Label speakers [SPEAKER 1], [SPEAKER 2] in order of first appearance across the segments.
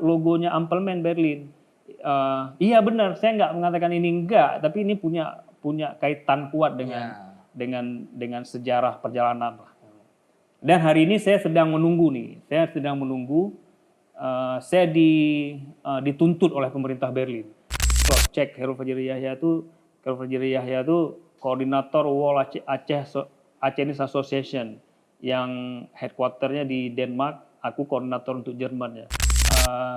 [SPEAKER 1] logonya Ampelman Berlin. Iya benar, saya nggak mengatakan ini enggak, tapi ini punya kaitan kuat dengan sejarah perjalanan. Dan hari ini saya sedang menunggu saya dituntut oleh pemerintah Berlin. Cek Khairul Fajri Yahya itu koordinator Wall Aceh Association yang headquarternya di Denmark, aku koordinator untuk Jerman ya.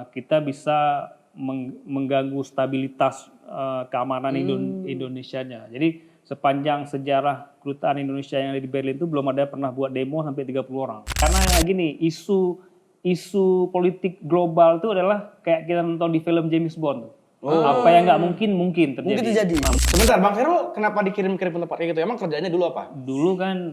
[SPEAKER 1] Kita bisa mengganggu stabilitas keamanan Indonesianya. Jadi sepanjang sejarah kedutaan Indonesia yang ada di Berlin itu belum ada pernah buat demo sampai 30 orang. Karena gini, isu politik global itu adalah kayak kita nonton di film James Bond. Apa yang nggak mungkin terjadi.
[SPEAKER 2] Mungkin terjadi.
[SPEAKER 3] Sebentar, Bang Khairul kenapa dikirim-kirim ke tempat kayak gitu? Emang kerjanya dulu apa?
[SPEAKER 1] Dulu kan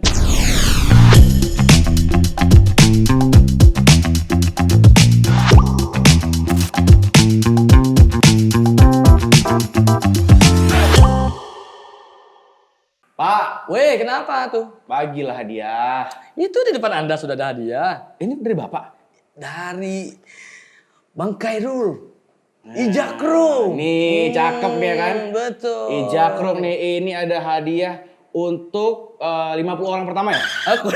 [SPEAKER 3] Pak,
[SPEAKER 2] Weh, kenapa tuh?
[SPEAKER 3] bagilah hadiah.
[SPEAKER 2] Itu di depan Anda sudah ada hadiah.
[SPEAKER 3] Ini dari Bapak?
[SPEAKER 2] Dari Bang Khairul. Ijakrum.
[SPEAKER 3] Nih, cakep ya kan?
[SPEAKER 2] Betul.
[SPEAKER 3] Ijakrum nih, ini ada hadiah untuk 50 orang pertama ya?
[SPEAKER 2] Aku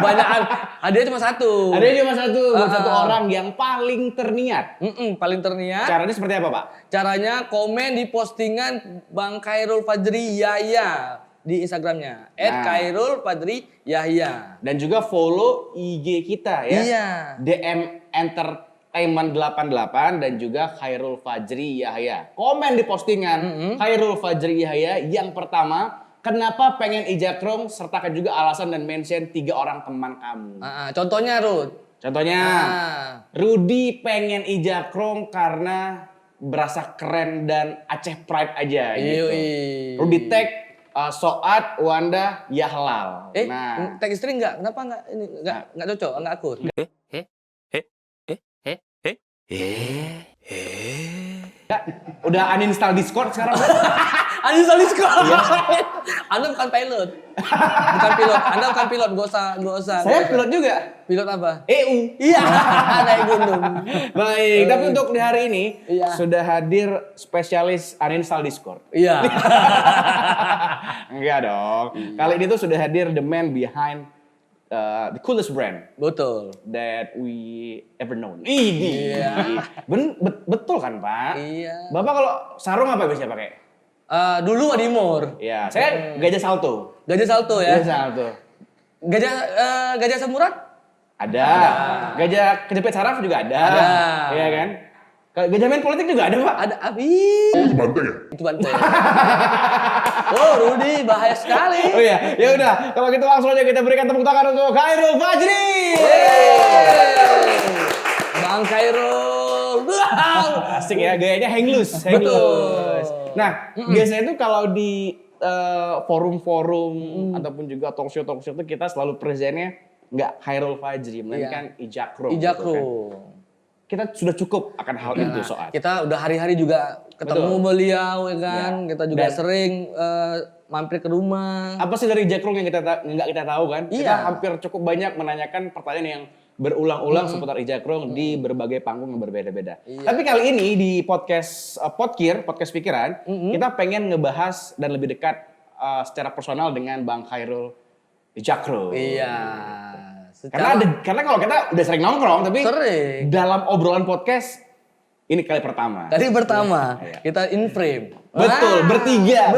[SPEAKER 2] banyakan. Hadiah cuma satu.
[SPEAKER 3] Hadiah cuma satu, buat satu orang yang paling terniat.
[SPEAKER 2] Paling terniat.
[SPEAKER 3] Caranya seperti apa, Pak?
[SPEAKER 2] Caranya komen di postingan Bang Khairul Fajri Yahya di Instagramnya @Khairul Fajri Yahya.
[SPEAKER 3] Dan juga follow IG kita ya.
[SPEAKER 2] Iya.
[SPEAKER 3] DM Entertainment 88 dan juga Khairul Fajri Yahya. Komen di postingan Khairul Fajri Yahya yang pertama, kenapa pengen Ijakrum, sertakan juga alasan dan mention 3 orang teman kamu.
[SPEAKER 2] Contohnya Ruth.
[SPEAKER 3] Contohnya, Rudy pengen Ijakrum karena berasa keren dan Aceh Pride aja gitu. Rudy tag Soat Wanda Yahlal.
[SPEAKER 2] Tag istri enggak? Kenapa enggak? Ini enggak cocok, enggak akun.
[SPEAKER 3] Udah uninstall Discord sekarang.
[SPEAKER 2] Uninstall Discord. Anda bukan pilot. Bukan pilot. Anda bukan pilot, enggak usah.
[SPEAKER 3] Saya pilot juga.
[SPEAKER 2] Pilot apa?
[SPEAKER 3] EU.
[SPEAKER 2] Iya, naik gunung.
[SPEAKER 3] Baik, tapi untuk di hari ini sudah hadir spesialis uninstall Discord.
[SPEAKER 2] Iya.
[SPEAKER 3] Enggak dong. Kali ini tuh sudah hadir the man behind the coolest brand.
[SPEAKER 2] Betul.
[SPEAKER 3] That we ever known. Iya. Betul kan, Pak?
[SPEAKER 2] Iya.
[SPEAKER 3] Bapak kalau sarung apa biasanya pakai?
[SPEAKER 2] Dulu Adimor.
[SPEAKER 3] Iya, saya Gajah Salto.
[SPEAKER 2] Gajah Salto ya.
[SPEAKER 3] Gajah Salto.
[SPEAKER 2] Gajah Samurat?
[SPEAKER 3] Ada. Gajah kejepit saraf juga ada. Iya kan? Gajah main politik juga ada, Pak.
[SPEAKER 2] Ada. Itu banteng ya? Itu banteng. Oh, Rudy bahaya sekali.
[SPEAKER 3] Oh iya, ya udah. Kalau gitu langsung aja kita berikan tepuk tangan untuk Khairul Fajri.
[SPEAKER 2] Bang Khairul.
[SPEAKER 3] Asik ya, gayanya hang loose. Nah, biasanya itu kalau di forum-forum ataupun juga talk show itu kita selalu presentnya nggak Khairul Fajri, melainkan Ijakrum.
[SPEAKER 2] Ijakrum.
[SPEAKER 3] Gitu kan. Kita sudah cukup akan hal itu soal.
[SPEAKER 2] Kita udah hari-hari juga ketemu beliau ya kan. Kita juga sering mampir ke rumah.
[SPEAKER 3] Apa sih dari Ijakrum yang nggak kita tahu kan?
[SPEAKER 2] Iya.
[SPEAKER 3] Kita hampir cukup banyak menanyakan pertanyaan yang berulang-ulang seputar Ijakrum di berbagai panggung yang berbeda-beda.
[SPEAKER 2] Iya.
[SPEAKER 3] Tapi kali ini di podcast podcast pikiran, kita pengen ngebahas dan lebih dekat secara personal dengan Bang Khairul Ijakrum.
[SPEAKER 2] Iya.
[SPEAKER 3] Karena kalau kita udah sering nongkrong, tapi dalam obrolan podcast ini kali pertama.
[SPEAKER 2] Kita in frame.
[SPEAKER 3] Betul, bertiga.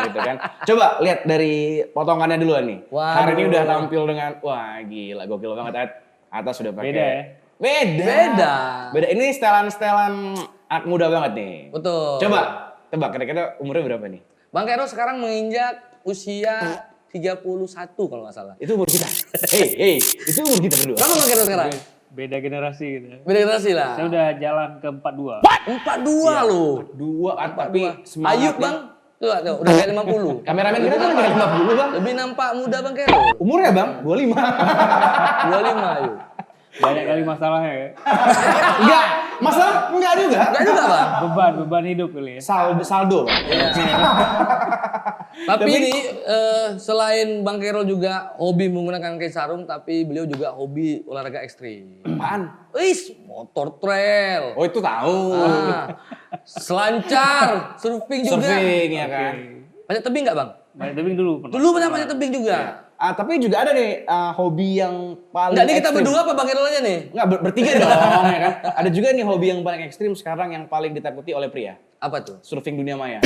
[SPEAKER 2] Gitu
[SPEAKER 3] kan. Coba lihat dari potongannya dulu nih.
[SPEAKER 2] Waduh.
[SPEAKER 3] Hari ini udah tampil dengan gila, gokil banget. Atas sudah pakai.
[SPEAKER 1] Beda ya?
[SPEAKER 3] Beda. Ini setelan anak muda banget nih.
[SPEAKER 2] Betul.
[SPEAKER 3] Coba tebak kira-kira umurnya berapa nih?
[SPEAKER 2] Bang Khairul sekarang menginjak usia 31 kalau nggak salah.
[SPEAKER 3] Itu umur kita. Hey, itu umur kita berdua.
[SPEAKER 2] Berapa Bang Khairul sekarang?
[SPEAKER 1] beda generasi gitu.
[SPEAKER 2] Beda generasi lah.
[SPEAKER 1] Saya udah jalan ke 42.
[SPEAKER 2] 42 loh.
[SPEAKER 3] 42 tapi semangatnya.
[SPEAKER 2] Ayub Bang. Tuh, udah kayak 50.
[SPEAKER 3] Kameramen kita kan kayak 50 Bang.
[SPEAKER 2] Lebih nampak muda Bang Khairul.
[SPEAKER 3] Umurnya Bang 25.
[SPEAKER 2] 25 Ayub.
[SPEAKER 1] Banyak kali masalahnya ya.
[SPEAKER 3] Enggak, masalah enggak juga.
[SPEAKER 2] Enggak juga Bang.
[SPEAKER 1] Beban hidup kali ya.
[SPEAKER 3] Saldo.
[SPEAKER 2] Iya. Tapi ini selain Bang Kairul juga hobi menggunakan kain sarung, tapi beliau juga hobi olahraga ekstrim.
[SPEAKER 3] Apaan?
[SPEAKER 2] Motor trail.
[SPEAKER 3] Oh itu tahu.
[SPEAKER 2] Selancar, surfing juga.
[SPEAKER 3] Surfing ya kan.
[SPEAKER 2] Panjat tebing nggak Bang?
[SPEAKER 1] Banyak tebing dulu pernah.
[SPEAKER 2] Dulu pernah panjat tebing juga.
[SPEAKER 3] Tapi juga ada nih hobi yang paling
[SPEAKER 2] Nggak, ini kita
[SPEAKER 3] ekstrim.
[SPEAKER 2] berdua apa Bang Kairul aja nih?
[SPEAKER 3] Enggak, bertiga dong ya kan. Ada juga nih hobi yang paling ekstrim sekarang yang paling ditakuti oleh pria.
[SPEAKER 2] Apa tuh?
[SPEAKER 3] Surfing dunia maya.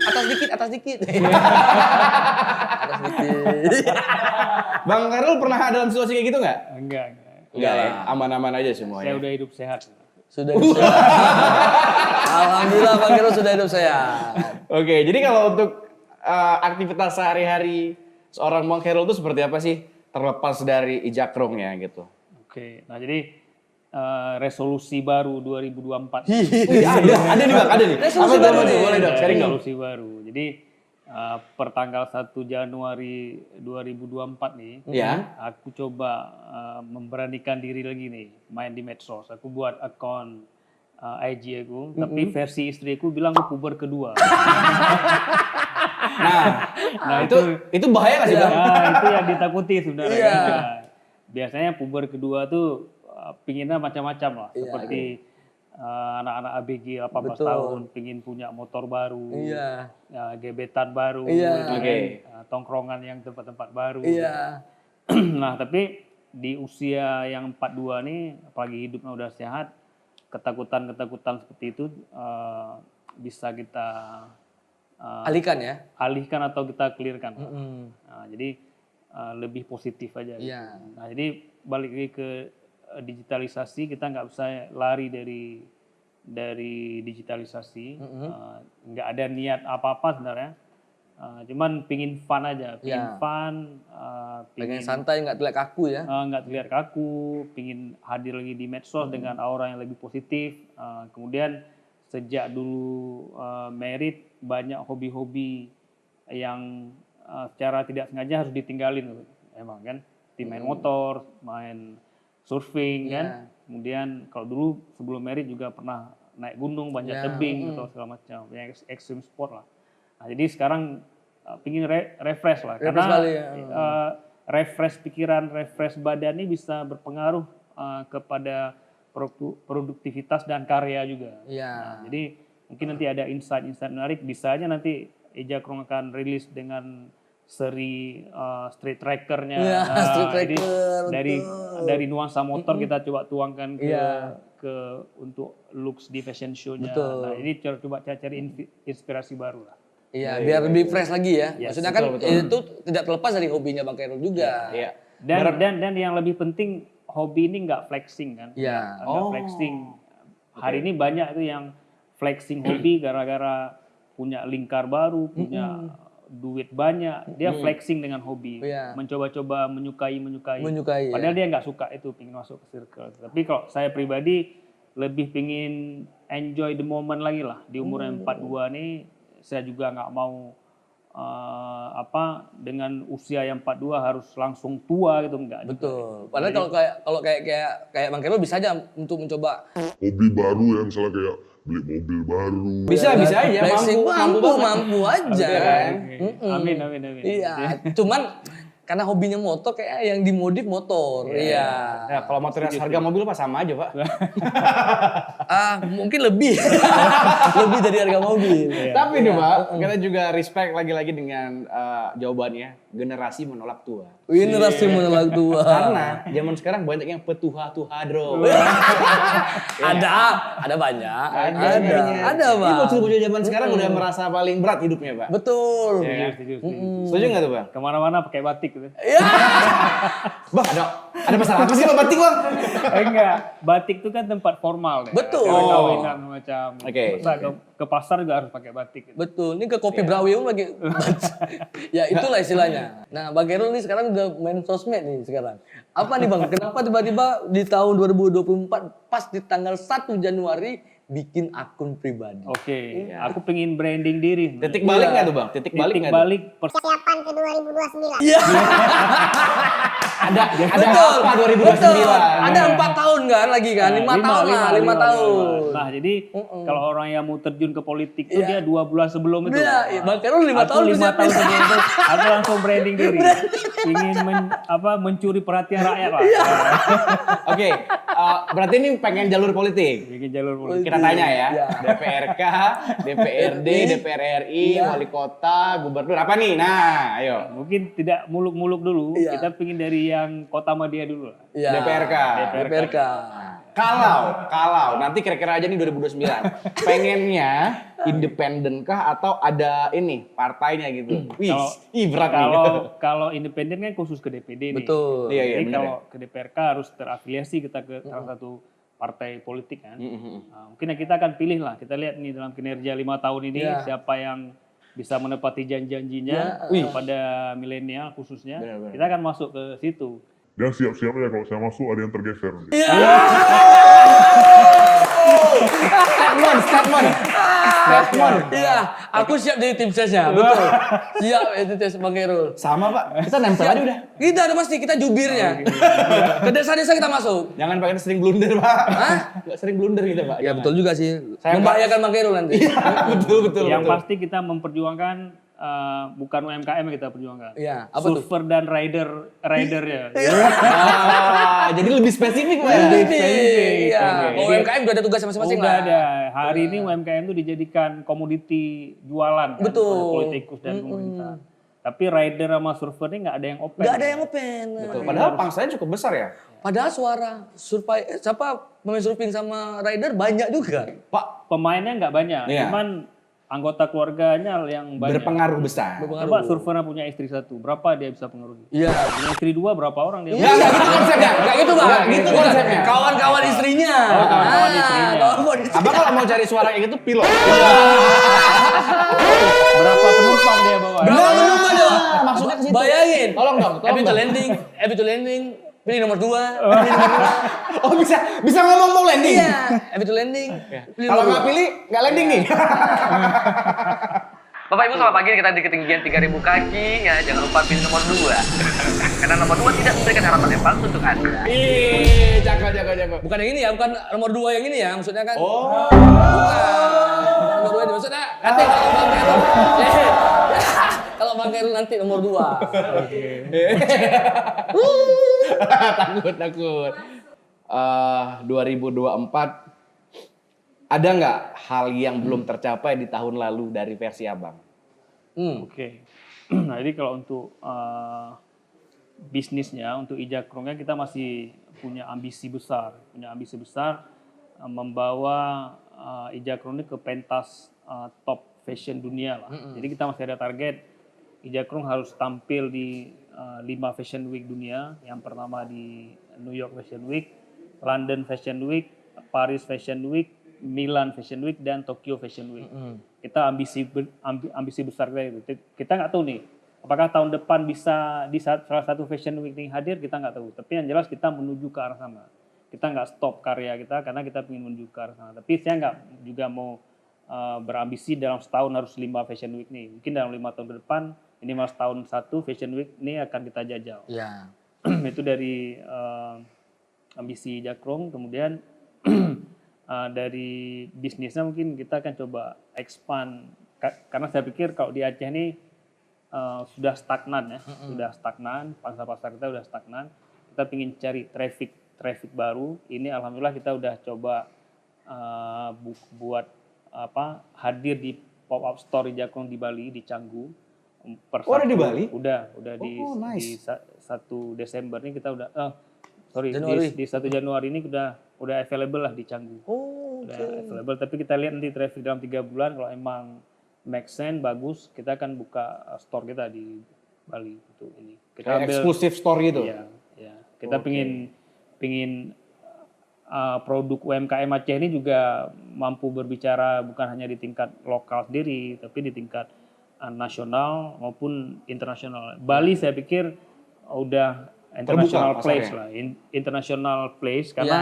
[SPEAKER 2] Atas dikit, atas dikit. Atas dikit.
[SPEAKER 3] Bang Kairul pernah dalam situasi kayak gitu nggak?
[SPEAKER 1] Enggak.
[SPEAKER 3] Enggak ya, aman-aman aja semuanya.
[SPEAKER 1] Saya udah hidup sehat.
[SPEAKER 2] Sudah hidup sehat. Alhamdulillah Bang Kairul sudah hidup sehat.
[SPEAKER 3] Oke, jadi kalau untuk aktivitas sehari-hari seorang Bang Kairul itu seperti apa sih? Terlepas dari ijakrongnya gitu.
[SPEAKER 1] Oke, nah jadi resolusi baru 2024.
[SPEAKER 3] Ada nih Bang, ada nih.
[SPEAKER 2] Resolusi
[SPEAKER 3] Apa
[SPEAKER 2] baru
[SPEAKER 3] tuh?
[SPEAKER 2] nih.
[SPEAKER 3] Boleh dong, sharing dong.
[SPEAKER 1] Resolusi baru. Jadi pertanggal 1 Januari 2024 nih,
[SPEAKER 3] Ya.
[SPEAKER 1] aku coba memberanikan diri lagi nih main di medsos. Aku buat akun IG aku, tapi versi istriku bilang aku puber kedua.
[SPEAKER 3] Nah, itu bahaya nggak sih Bang?
[SPEAKER 1] Nah, itu yang ditakuti sebenarnya.
[SPEAKER 2] Iya.
[SPEAKER 1] Nah, biasanya puber kedua tuh pinginnya macam-macam lah. Seperti anak-anak ABG 18
[SPEAKER 2] Betul.
[SPEAKER 1] tahun pingin punya motor baru,
[SPEAKER 2] Iya.
[SPEAKER 1] gebetan baru,
[SPEAKER 2] Iya.
[SPEAKER 1] gitu kan.
[SPEAKER 3] Oke.
[SPEAKER 1] Tongkrongan yang tempat-tempat baru.
[SPEAKER 2] Iya.
[SPEAKER 1] Nah, tapi di usia yang 42 nih, apalagi hidupnya udah sehat, ketakutan-ketakutan seperti itu bisa kita
[SPEAKER 2] Alihkan ya.
[SPEAKER 1] alihkan atau kita clearkan.
[SPEAKER 2] Mm-mm.
[SPEAKER 1] Nah, jadi lebih positif aja. Gitu.
[SPEAKER 2] Iya.
[SPEAKER 1] Nah, jadi balik lagi ke digitalisasi, kita nggak bisa lari dari digitalisasi. Nggak ada niat apa-apa sebenarnya. Cuman pingin fun aja, pingin
[SPEAKER 2] Iya.
[SPEAKER 1] fun,
[SPEAKER 2] Pengen santai nggak terlihat kaku ya.
[SPEAKER 1] nggak terlihat kaku, pingin hadir lagi di medsos dengan aura yang lebih positif. Kemudian sejak dulu married, banyak hobi-hobi yang secara tidak sengaja harus ditinggalin, emang kan. Main motor, main surfing kan. Kemudian kalau dulu sebelum married juga pernah naik gunung, banyak tebing atau segala macam, yang extreme sport lah. Nah, jadi sekarang pingin refresh lah,
[SPEAKER 2] Refresh
[SPEAKER 1] karena
[SPEAKER 2] kali ya.
[SPEAKER 1] refresh pikiran, refresh badan ini bisa berpengaruh kepada produktivitas dan karya juga.
[SPEAKER 2] Iya.
[SPEAKER 1] Nah, jadi mungkin nanti ada insight-insight menarik, bisa aja nanti Ejakrong akan rilis dengan seri street trackernya.
[SPEAKER 2] Iya, street
[SPEAKER 1] jadi
[SPEAKER 2] tracker,
[SPEAKER 1] dari nuansa motor kita coba tuangkan ke untuk looks di fashion show-nya.
[SPEAKER 2] Betul.
[SPEAKER 1] Nah, ini coba cari inspirasi baru lah.
[SPEAKER 2] Iya, biar lebih fresh lagi ya.
[SPEAKER 1] Yes,
[SPEAKER 2] Maksudnya kan
[SPEAKER 3] betul.
[SPEAKER 2] itu tidak terlepas dari hobinya Bang Kairul juga.
[SPEAKER 3] Iya.
[SPEAKER 1] Dan yang lebih penting, hobi ini nggak flexing kan.
[SPEAKER 2] Iya.
[SPEAKER 1] Nggak flexing. Hari ini banyak tuh yang flexing hobi gara-gara punya lingkar baru, punya duit banyak, dia flexing dengan hobi,
[SPEAKER 2] Iya.
[SPEAKER 1] mencoba-coba menyukai.
[SPEAKER 2] Menyukai,
[SPEAKER 1] Padahal dia nggak suka itu, pingin masuk ke circle. Tapi kalau saya pribadi lebih pingin enjoy the moment lagi lah di umur yang 42 nih. Saya juga nggak mau dengan usia yang 42 harus langsung tua gitu, enggak.
[SPEAKER 2] Betul. Padahal kalau kayak Bang Kairul bisa aja untuk mencoba
[SPEAKER 4] hobi baru ya, misalnya kayak beli mobil baru.
[SPEAKER 3] Bisa aja,
[SPEAKER 2] flexing,
[SPEAKER 3] mampu banget.
[SPEAKER 2] mampu aja.
[SPEAKER 3] kan?
[SPEAKER 1] Amin.
[SPEAKER 2] Iya, cuman karena hobinya motor kayak yang dimodif motor. Iya.
[SPEAKER 3] Ya, kalau motornya harga mobil apa sama aja, Pak.
[SPEAKER 2] Mungkin lebih. Lebih dari harga mobil.
[SPEAKER 3] Tapi nih, Pak, kita juga respect lagi-lagi dengan jawabannya, generasi menolak tua.
[SPEAKER 2] Generasi menolak tua.
[SPEAKER 3] Karena zaman sekarang banyak yang petuha-tuha, Bro.
[SPEAKER 2] Ada banyak. Ada,
[SPEAKER 3] Ini
[SPEAKER 2] Bang.
[SPEAKER 3] bocil-bocil zaman sekarang udah merasa paling berat hidupnya, Pak.
[SPEAKER 2] Betul.
[SPEAKER 1] Ya, setuju.
[SPEAKER 3] Setuju nggak tuh, Bang?
[SPEAKER 1] Kemana-mana pakai batik gitu.
[SPEAKER 2] Iya.
[SPEAKER 3] Bang, ada masalah apa sih Bang batik, Bang?
[SPEAKER 1] Enggak, batik itu kan tempat formal ya.
[SPEAKER 2] Betul.
[SPEAKER 1] Acara kawinan macam.
[SPEAKER 3] Oke.
[SPEAKER 1] Masa ke pasar juga harus pakai batik gitu.
[SPEAKER 2] Betul. Ini ke kopi Brawi pun lagi. Ya itulah istilahnya. Nah, Bang Kairul nih sekarang udah main sosmed nih sekarang. Apa nih Bang? Kenapa tiba-tiba di tahun 2024 pas di tanggal 1 Januari bikin akun pribadi?
[SPEAKER 1] Oke, aku pengen branding diri.
[SPEAKER 3] Titik balik nggak tuh, Bang? Titik balik
[SPEAKER 1] Titik
[SPEAKER 3] nggak tuh?
[SPEAKER 1] balik
[SPEAKER 5] Persiapan ke 2029.
[SPEAKER 2] Iya.
[SPEAKER 3] Ada
[SPEAKER 2] Betul.
[SPEAKER 3] apa 2029?
[SPEAKER 2] Betul. Ada 4 tahun kan lagi kan, 5 tahun lah, 5 tahun.
[SPEAKER 1] Nah, jadi kalau orang yang mau terjun ke politik itu dia 2 bulan sebelum itu.
[SPEAKER 2] Iya, Bang Khairul 5
[SPEAKER 1] Aku
[SPEAKER 2] tahun
[SPEAKER 1] 5
[SPEAKER 2] bisa
[SPEAKER 1] tahun sebelum itu aku langsung branding diri. Ingin mencuri perhatian rakyat lah.
[SPEAKER 3] Oke, berarti ini pengen jalur politik.
[SPEAKER 1] Bikin jalur politik.
[SPEAKER 3] Kita tanya ya,
[SPEAKER 2] Iya.
[SPEAKER 3] DPRK, DPRD, DPR RI, wali kota, gubernur, apa nih? Nah, ayo.
[SPEAKER 1] Mungkin tidak muluk-muluk dulu,
[SPEAKER 2] Iya.
[SPEAKER 1] kita pingin dari yang Kota Madia dulu lah.
[SPEAKER 2] Iya.
[SPEAKER 3] DPRK.
[SPEAKER 2] DPRK.
[SPEAKER 3] Kalau nanti kira-kira aja nih 2029, pengennya independen kah atau ada ini partainya gitu? Wih, berat nih.
[SPEAKER 1] Kalau independen kan khusus ke DPD nih.
[SPEAKER 2] Betul.
[SPEAKER 3] Iya,
[SPEAKER 1] Jadi
[SPEAKER 3] bener
[SPEAKER 1] kalau ke DPRK harus terafiliasi kita ke salah satu partai politik kan. Nah, mungkin kita akan pilih lah. Kita lihat nih dalam kinerja 5 tahun ini
[SPEAKER 2] Iya.
[SPEAKER 1] siapa yang bisa menepati janji-janjinya kepada milenial khususnya.
[SPEAKER 3] Benar-benar.
[SPEAKER 1] Kita akan masuk ke situ.
[SPEAKER 4] Dan siap-siap ya kalau saya masuk ada yang tergeser.
[SPEAKER 3] Statement.
[SPEAKER 2] Iya, aku siap jadi tim sesnya, betul. Siap itu tes Bang Khairul.
[SPEAKER 3] Sama Pak, kita nempel aja udah.
[SPEAKER 2] Kita ada pasti, kita jubirnya. Ke desa-desa kita masuk.
[SPEAKER 3] Jangan pakai sering blunder Pak.
[SPEAKER 2] Hah?
[SPEAKER 3] Nggak sering blunder kita Pak.
[SPEAKER 2] Ya betul juga sih.
[SPEAKER 3] Saya
[SPEAKER 2] Membahayakan Bang Khairul nanti.
[SPEAKER 3] betul.
[SPEAKER 1] Yang pasti kita memperjuangkan bukan UMKM yang kita perjuangkan.
[SPEAKER 2] Iya, apa tuh?
[SPEAKER 1] Surfer dan ridernya.
[SPEAKER 3] Jadi lebih spesifik Pak.
[SPEAKER 2] Lebih
[SPEAKER 1] spesifik.
[SPEAKER 2] Iya.
[SPEAKER 1] Oke.
[SPEAKER 2] Kalau UMKM udah ada tugas masing-masing
[SPEAKER 1] Udah
[SPEAKER 2] lah.
[SPEAKER 1] ada. Hari ini UMKM itu dijadikan komoditi jualan kan,
[SPEAKER 2] Betul.
[SPEAKER 1] oleh politikus dan pemerintah. Tapi rider sama surfer ini nggak ada yang open.
[SPEAKER 2] Nggak ada yang open.
[SPEAKER 3] Betul. Padahal pangsanya cukup besar ya.
[SPEAKER 2] Padahal suara siapa pemain surfing sama rider banyak juga.
[SPEAKER 3] Pak,
[SPEAKER 1] Pemainnya nggak banyak,
[SPEAKER 3] Iya.
[SPEAKER 1] cuman anggota keluarganya yang banyak.
[SPEAKER 3] berpengaruh besar.
[SPEAKER 1] Coba surfernya punya istri 1, berapa dia bisa pengaruhi?
[SPEAKER 2] Iya.
[SPEAKER 1] Punya istri 2, berapa orang dia?
[SPEAKER 3] Nggak gitu konsepnya.
[SPEAKER 2] Nggak gitu Bang.
[SPEAKER 3] Nggak gitu konsepnya.
[SPEAKER 2] Kawan-kawan istrinya.
[SPEAKER 1] kawan-kawan istrinya.
[SPEAKER 2] Kawan-kawan istrinya.
[SPEAKER 3] Abang kalau mau cari suara kayak gitu pilot.
[SPEAKER 1] Berapa penumpang dia bawa?
[SPEAKER 2] Berapa penumpang dong?
[SPEAKER 3] Maksudnya ke situ.
[SPEAKER 2] Bayangin.
[SPEAKER 3] Tolong dong.
[SPEAKER 2] Habis itu landing, pilih nomor 2.
[SPEAKER 3] Oh bisa ngomong mau landing.
[SPEAKER 2] Iya, habis itu landing. Pilih
[SPEAKER 3] Kalau
[SPEAKER 2] nomor
[SPEAKER 3] nggak
[SPEAKER 2] 2.
[SPEAKER 3] pilih nggak landing nih.
[SPEAKER 2] Bapak Ibu selamat pagi, kita di ketinggian 3000 kaki ya, jangan lupa pilih nomor 2. Karena nomor 2 tidak memberikan harapan yang palsu untuk Anda.
[SPEAKER 3] Ih, jago.
[SPEAKER 2] Bukan yang ini ya, bukan nomor 2 yang ini ya, maksudnya kan.
[SPEAKER 3] Oh.
[SPEAKER 2] Bukan. Nomor 2 ini maksudnya nanti kalau Bang Khairul. Kalau Bang Khairul nanti nomor 2.
[SPEAKER 3] Takut. 2024 ada nggak hal yang belum tercapai di tahun lalu dari versi abang?
[SPEAKER 1] Oke. Nah, jadi kalau untuk bisnisnya, untuk Ijakrongnya kita masih punya ambisi besar. Membawa Ijakrong ini ke pentas top fashion dunia lah. Jadi kita masih ada target Ijakrong harus tampil di 5 Fashion Week dunia. Yang pertama di New York Fashion Week, London Fashion Week, Paris Fashion Week, Milan Fashion Week, dan Tokyo Fashion Week. Kita ambisi besar kita itu. Kita nggak tahu nih, apakah tahun depan bisa di salah satu Fashion Week ini hadir, kita nggak tahu. Tapi yang jelas kita menuju ke arah sana. Kita nggak stop karya kita karena kita ingin menuju ke arah sana. Tapi saya nggak juga mau berambisi dalam setahun harus 5 Fashion Week nih. Mungkin dalam 5 tahun ke depan, ini mas tahun 1 Fashion Week ini akan kita jajal.
[SPEAKER 2] Iya.
[SPEAKER 1] Itu dari ambisi Ijakrong. Kemudian dari bisnisnya mungkin kita akan coba expand. Karena saya pikir kalau di Aceh ini sudah stagnan ya, sudah stagnan, pasar-pasar kita sudah stagnan. Kita ingin cari traffic baru. Ini alhamdulillah kita udah coba buat hadir di pop-up store Ijakrong di Bali, di Canggu.
[SPEAKER 3] Ada di Bali?
[SPEAKER 1] Udah di
[SPEAKER 3] nice.
[SPEAKER 1] 1 Desember ini kita udah
[SPEAKER 2] Januari.
[SPEAKER 1] di 1 Januari ini udah available lah di Canggu. Udah available, tapi kita lihat nanti traffic dalam 3 bulan kalau emang make sense bagus, kita akan buka store kita di Bali itu ini. Kita
[SPEAKER 3] Kayak eksklusif store gitu.
[SPEAKER 1] Iya. Kita pingin produk UMKM Aceh ini juga mampu berbicara bukan hanya di tingkat lokal sendiri, tapi di tingkat nasional maupun internasional. Bali saya pikir udah international
[SPEAKER 3] Terbuka
[SPEAKER 1] place
[SPEAKER 3] pasarnya.
[SPEAKER 1] lah, international place karena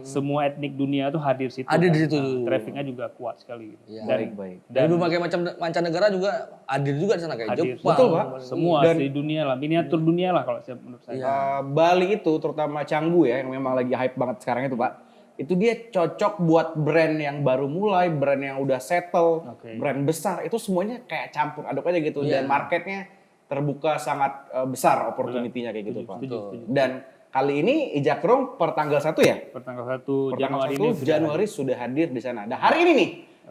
[SPEAKER 1] semua etnik dunia itu hadir situ.
[SPEAKER 2] Hadir di
[SPEAKER 1] kan.
[SPEAKER 2] situ.
[SPEAKER 1] Nah, trafficnya juga kuat sekali. Gitu.
[SPEAKER 2] Iya.
[SPEAKER 3] Baik.
[SPEAKER 2] Dan berbagai macam mancanegara juga hadir juga di sana kayak
[SPEAKER 1] Hadir.
[SPEAKER 2] Jepang.
[SPEAKER 3] Betul, Pak.
[SPEAKER 1] Semua
[SPEAKER 3] Dan-
[SPEAKER 1] di dunia lah, miniatur dunia lah kalau menurut saya.
[SPEAKER 2] Iya.
[SPEAKER 3] Bali itu terutama Canggu ya yang memang lagi hype banget sekarang itu Pak. Itu dia cocok buat brand yang baru mulai, brand yang udah settle,
[SPEAKER 1] Oke.
[SPEAKER 3] brand besar. Itu semuanya kayak campur aduk aja gitu.
[SPEAKER 2] Iya.
[SPEAKER 3] Dan marketnya terbuka sangat besar opportunity-nya kayak gitu Pak.
[SPEAKER 1] Setuju.
[SPEAKER 3] Dan kali ini Ijakrung per tanggal 1 ya?
[SPEAKER 1] Pertanggal 1
[SPEAKER 3] Per tanggal
[SPEAKER 1] Januari
[SPEAKER 3] 1
[SPEAKER 1] ini sudah
[SPEAKER 3] Januari sudah hadir di sana. Nah hari ini nih,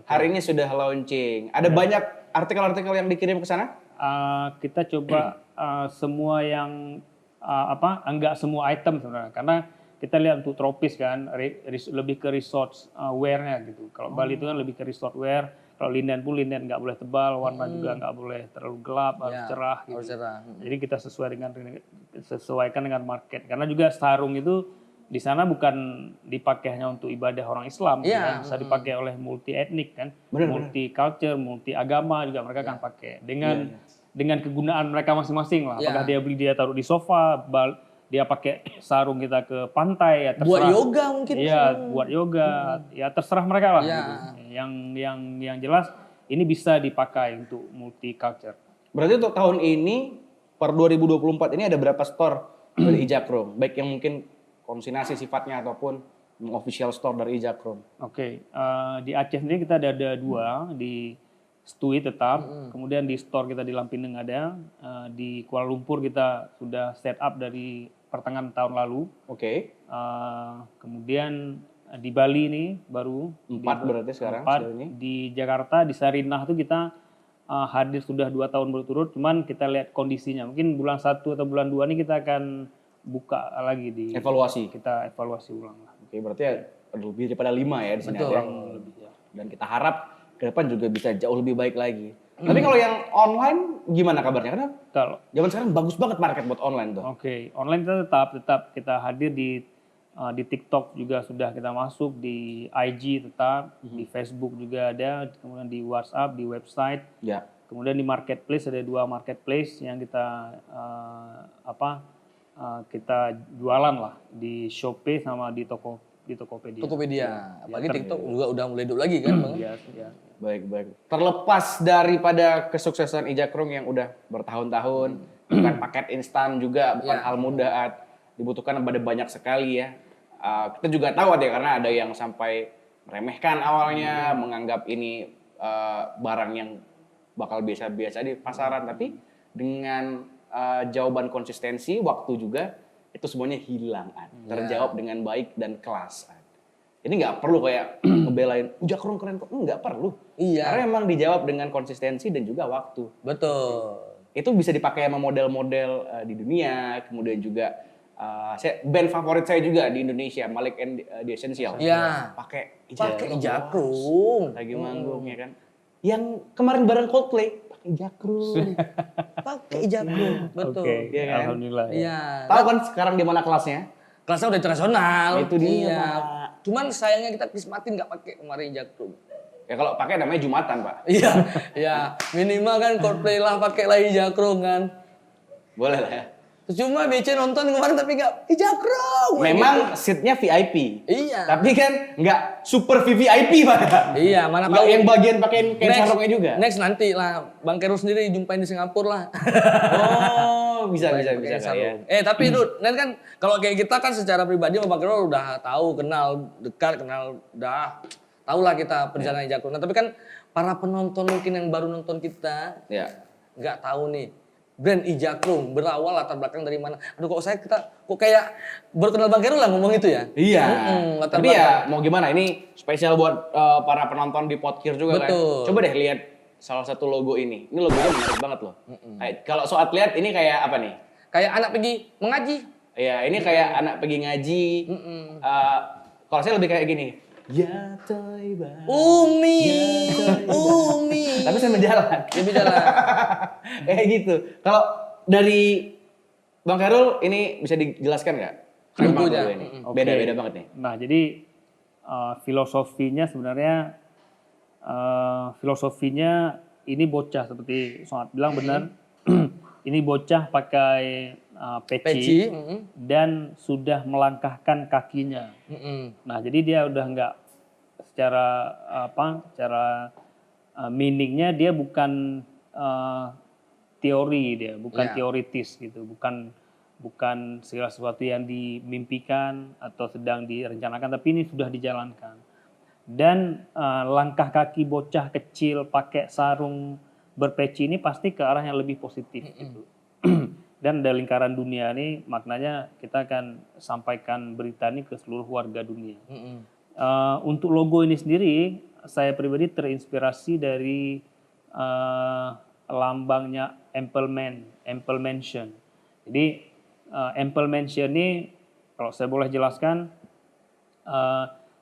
[SPEAKER 3] hari ini sudah launching. Ada banyak artikel-artikel yang dikirim ke sana?
[SPEAKER 1] kita coba semua yang enggak semua item sebenarnya karena kita lihat untuk tropis kan lebih ke resort wear-nya gitu. Kalau Bali itu kan lebih ke resort wear. Kalau linden pun linden nggak boleh tebal, warna juga nggak boleh terlalu gelap, harus
[SPEAKER 2] Ya,
[SPEAKER 1] cerah. Gitu.
[SPEAKER 2] harus cerah.
[SPEAKER 1] Jadi kita sesuaikan dengan market. Karena juga sarung itu di sana bukan dipakai hanya untuk ibadah orang Islam,
[SPEAKER 2] Iya.
[SPEAKER 1] kan? Bisa dipakai oleh multi etnik kan, multi culture, multi agama juga mereka akan pakai dengan kegunaan mereka masing-masing lah. Apakah dia beli dia taruh di sofa, dia pakai sarung kita ke pantai, ya terserah.
[SPEAKER 2] Buat yoga mungkin.
[SPEAKER 1] Iya, buat yoga, ya terserah mereka lah.
[SPEAKER 2] Iya.
[SPEAKER 1] Gitu. Yang jelas ini bisa dipakai untuk multi culture.
[SPEAKER 3] Berarti untuk tahun ini per 2024 ini ada berapa store dari Ijakrung? Baik yang mungkin konsinasi sifatnya ataupun official store dari Ijakrung.
[SPEAKER 1] Oke, di Aceh sendiri kita ada 2, di Stui tetap, kemudian di store kita di Lampineng ada, di Kuala Lumpur kita sudah set up dari pertengahan tahun lalu,
[SPEAKER 3] Oke.
[SPEAKER 1] kemudian di Bali nih baru
[SPEAKER 3] 4 berarti sekarang
[SPEAKER 1] 4,
[SPEAKER 3] sejauh ini.
[SPEAKER 1] di Jakarta di Sarinah tuh kita hadir sudah 2 tahun berturut, cuman kita lihat kondisinya, mungkin bulan 1 atau bulan 2 ini kita akan buka lagi di
[SPEAKER 3] Evaluasi.
[SPEAKER 1] kita evaluasi ulang lah.
[SPEAKER 3] Oke, berarti ada lebih daripada 5 ya di sini
[SPEAKER 2] Betul.
[SPEAKER 3] ada. Dan kita harap ke depan juga bisa jauh lebih baik lagi. Tapi kalau yang online gimana kabarnya? Karena
[SPEAKER 1] Kalau
[SPEAKER 3] zaman sekarang bagus banget market buat online tuh.
[SPEAKER 1] Oke, online kita tetap kita hadir di TikTok juga sudah kita masuk, di IG tetap, di Facebook juga ada, kemudian di WhatsApp, di website,
[SPEAKER 3] Ya.
[SPEAKER 1] kemudian di marketplace ada 2 marketplace yang kita kita jualan lah di Shopee sama di Tokopedia.
[SPEAKER 2] Tokopedia. Apalagi TikTok juga udah mulai hidup lagi kan, Bang?
[SPEAKER 1] Ya.
[SPEAKER 3] Baik. Terlepas daripada kesuksesan Ijakrung yang udah bertahun-tahun, bukan paket instan juga, bukan hal mudah, dibutuhkan pada banyak sekali ya. Kita juga tahu ada karena ada yang sampai meremehkan awalnya, menganggap ini barang yang bakal biasa-biasa di pasaran, tapi dengan jawaban konsistensi, waktu juga itu semuanya hilang, terjawab dengan baik dan kelas. Ini nggak perlu kayak ngebelain Ijakrung keren kok, nggak perlu.
[SPEAKER 2] Iya.
[SPEAKER 3] Karena memang dijawab dengan konsistensi dan juga waktu.
[SPEAKER 2] Betul.
[SPEAKER 3] Itu bisa dipakai sama model-model di dunia, kemudian juga band favorit saya juga di Indonesia, Malik and the Essential.
[SPEAKER 2] Iya.
[SPEAKER 3] Pakai
[SPEAKER 2] Pakai Ijakrung.
[SPEAKER 3] lagi manggung ya kan. Yang kemarin bareng Coldplay pakai Ijakrung.
[SPEAKER 2] Pakai Ijakrung. Betul.
[SPEAKER 1] Oke,
[SPEAKER 3] Iya kan?
[SPEAKER 1] alhamdulillah. Ya.
[SPEAKER 2] Iya.
[SPEAKER 3] Tahu kan sekarang di mana kelasnya?
[SPEAKER 2] Kelasnya udah internasional.
[SPEAKER 3] Itu dia,
[SPEAKER 2] Iya.
[SPEAKER 3] Pak.
[SPEAKER 2] Cuman sayangnya kita kismatin nggak pakai kemarin Ijakrung.
[SPEAKER 3] Ya kalau pakai namanya Jumatan, Pak.
[SPEAKER 2] Iya. Ya, minimal kan Coldplay lah pakai lah Ijakrung kan.
[SPEAKER 3] Boleh lah ya.
[SPEAKER 2] Cuma BC nonton kemarin tapi nggak Ijakrung.
[SPEAKER 3] Memang seatnya VIP.
[SPEAKER 2] Iya.
[SPEAKER 3] Tapi kan nggak super VVIP, Pak.
[SPEAKER 2] Iya, mana
[SPEAKER 3] Nggak
[SPEAKER 2] tahu
[SPEAKER 3] yang bagian pakai kain sarungnya juga.
[SPEAKER 2] Next nanti lah Bang Kero sendiri jumpain di Singapura lah.
[SPEAKER 3] Oh, bisa
[SPEAKER 2] Pakai
[SPEAKER 3] ya.
[SPEAKER 2] sarung. Tapi Dut, nanti kan kalau kayak kita kan secara pribadi sama Bang Kero udah tahu, kenal dekat, udah tahu lah kita perjalanan Ijakrung. Nah, tapi kan para penonton mungkin yang baru nonton kita
[SPEAKER 3] Ya.
[SPEAKER 2] nggak tahu nih brand Ijakrung berawal latar belakang dari mana. Aduh kok kayak baru kenal Bang Kero lah ngomong itu ya.
[SPEAKER 3] Iya.
[SPEAKER 2] Latar
[SPEAKER 3] Tapi
[SPEAKER 2] belakang.
[SPEAKER 3] ya mau gimana? Ini spesial buat para penonton di Podkir juga
[SPEAKER 2] Betul.
[SPEAKER 3] kan. Coba deh lihat salah satu logo ini. Ini logonya menarik banget loh. Kalau soal lihat ini kayak apa nih?
[SPEAKER 2] Kayak anak pergi mengaji.
[SPEAKER 3] Ya ini kayak anak pergi ngaji. Kalau saya lebih kayak gini. Ya Toibah.
[SPEAKER 2] Umi.
[SPEAKER 3] Tapi saya menjalan.
[SPEAKER 2] Dia bicara.
[SPEAKER 3] Kayak gitu. Kalau dari Bang Khairul ini bisa dijelaskan nggak? Kalimat
[SPEAKER 2] Logonya.
[SPEAKER 3] logo ini.
[SPEAKER 1] Oke.
[SPEAKER 3] Beda-beda banget nih.
[SPEAKER 1] Nah, jadi filosofinya ini bocah seperti Songat bilang benar. Ini bocah pakai peci, dan sudah melangkahkan kakinya. Nah, jadi dia udah nggak secara meaningnya dia bukan teori, dia bukan teoritis gitu, bukan segala sesuatu yang dimimpikan atau sedang direncanakan, tapi ini sudah dijalankan. Dan langkah kaki bocah kecil pakai sarung berpeci ini pasti ke arah yang lebih positif gitu. Dan dari lingkaran dunia ini maknanya kita akan sampaikan berita ini ke seluruh warga dunia. Untuk logo ini sendiri saya pribadi terinspirasi dari lambangnya Apple Mansion. Jadi Apple Mansion ini kalau saya boleh jelaskan,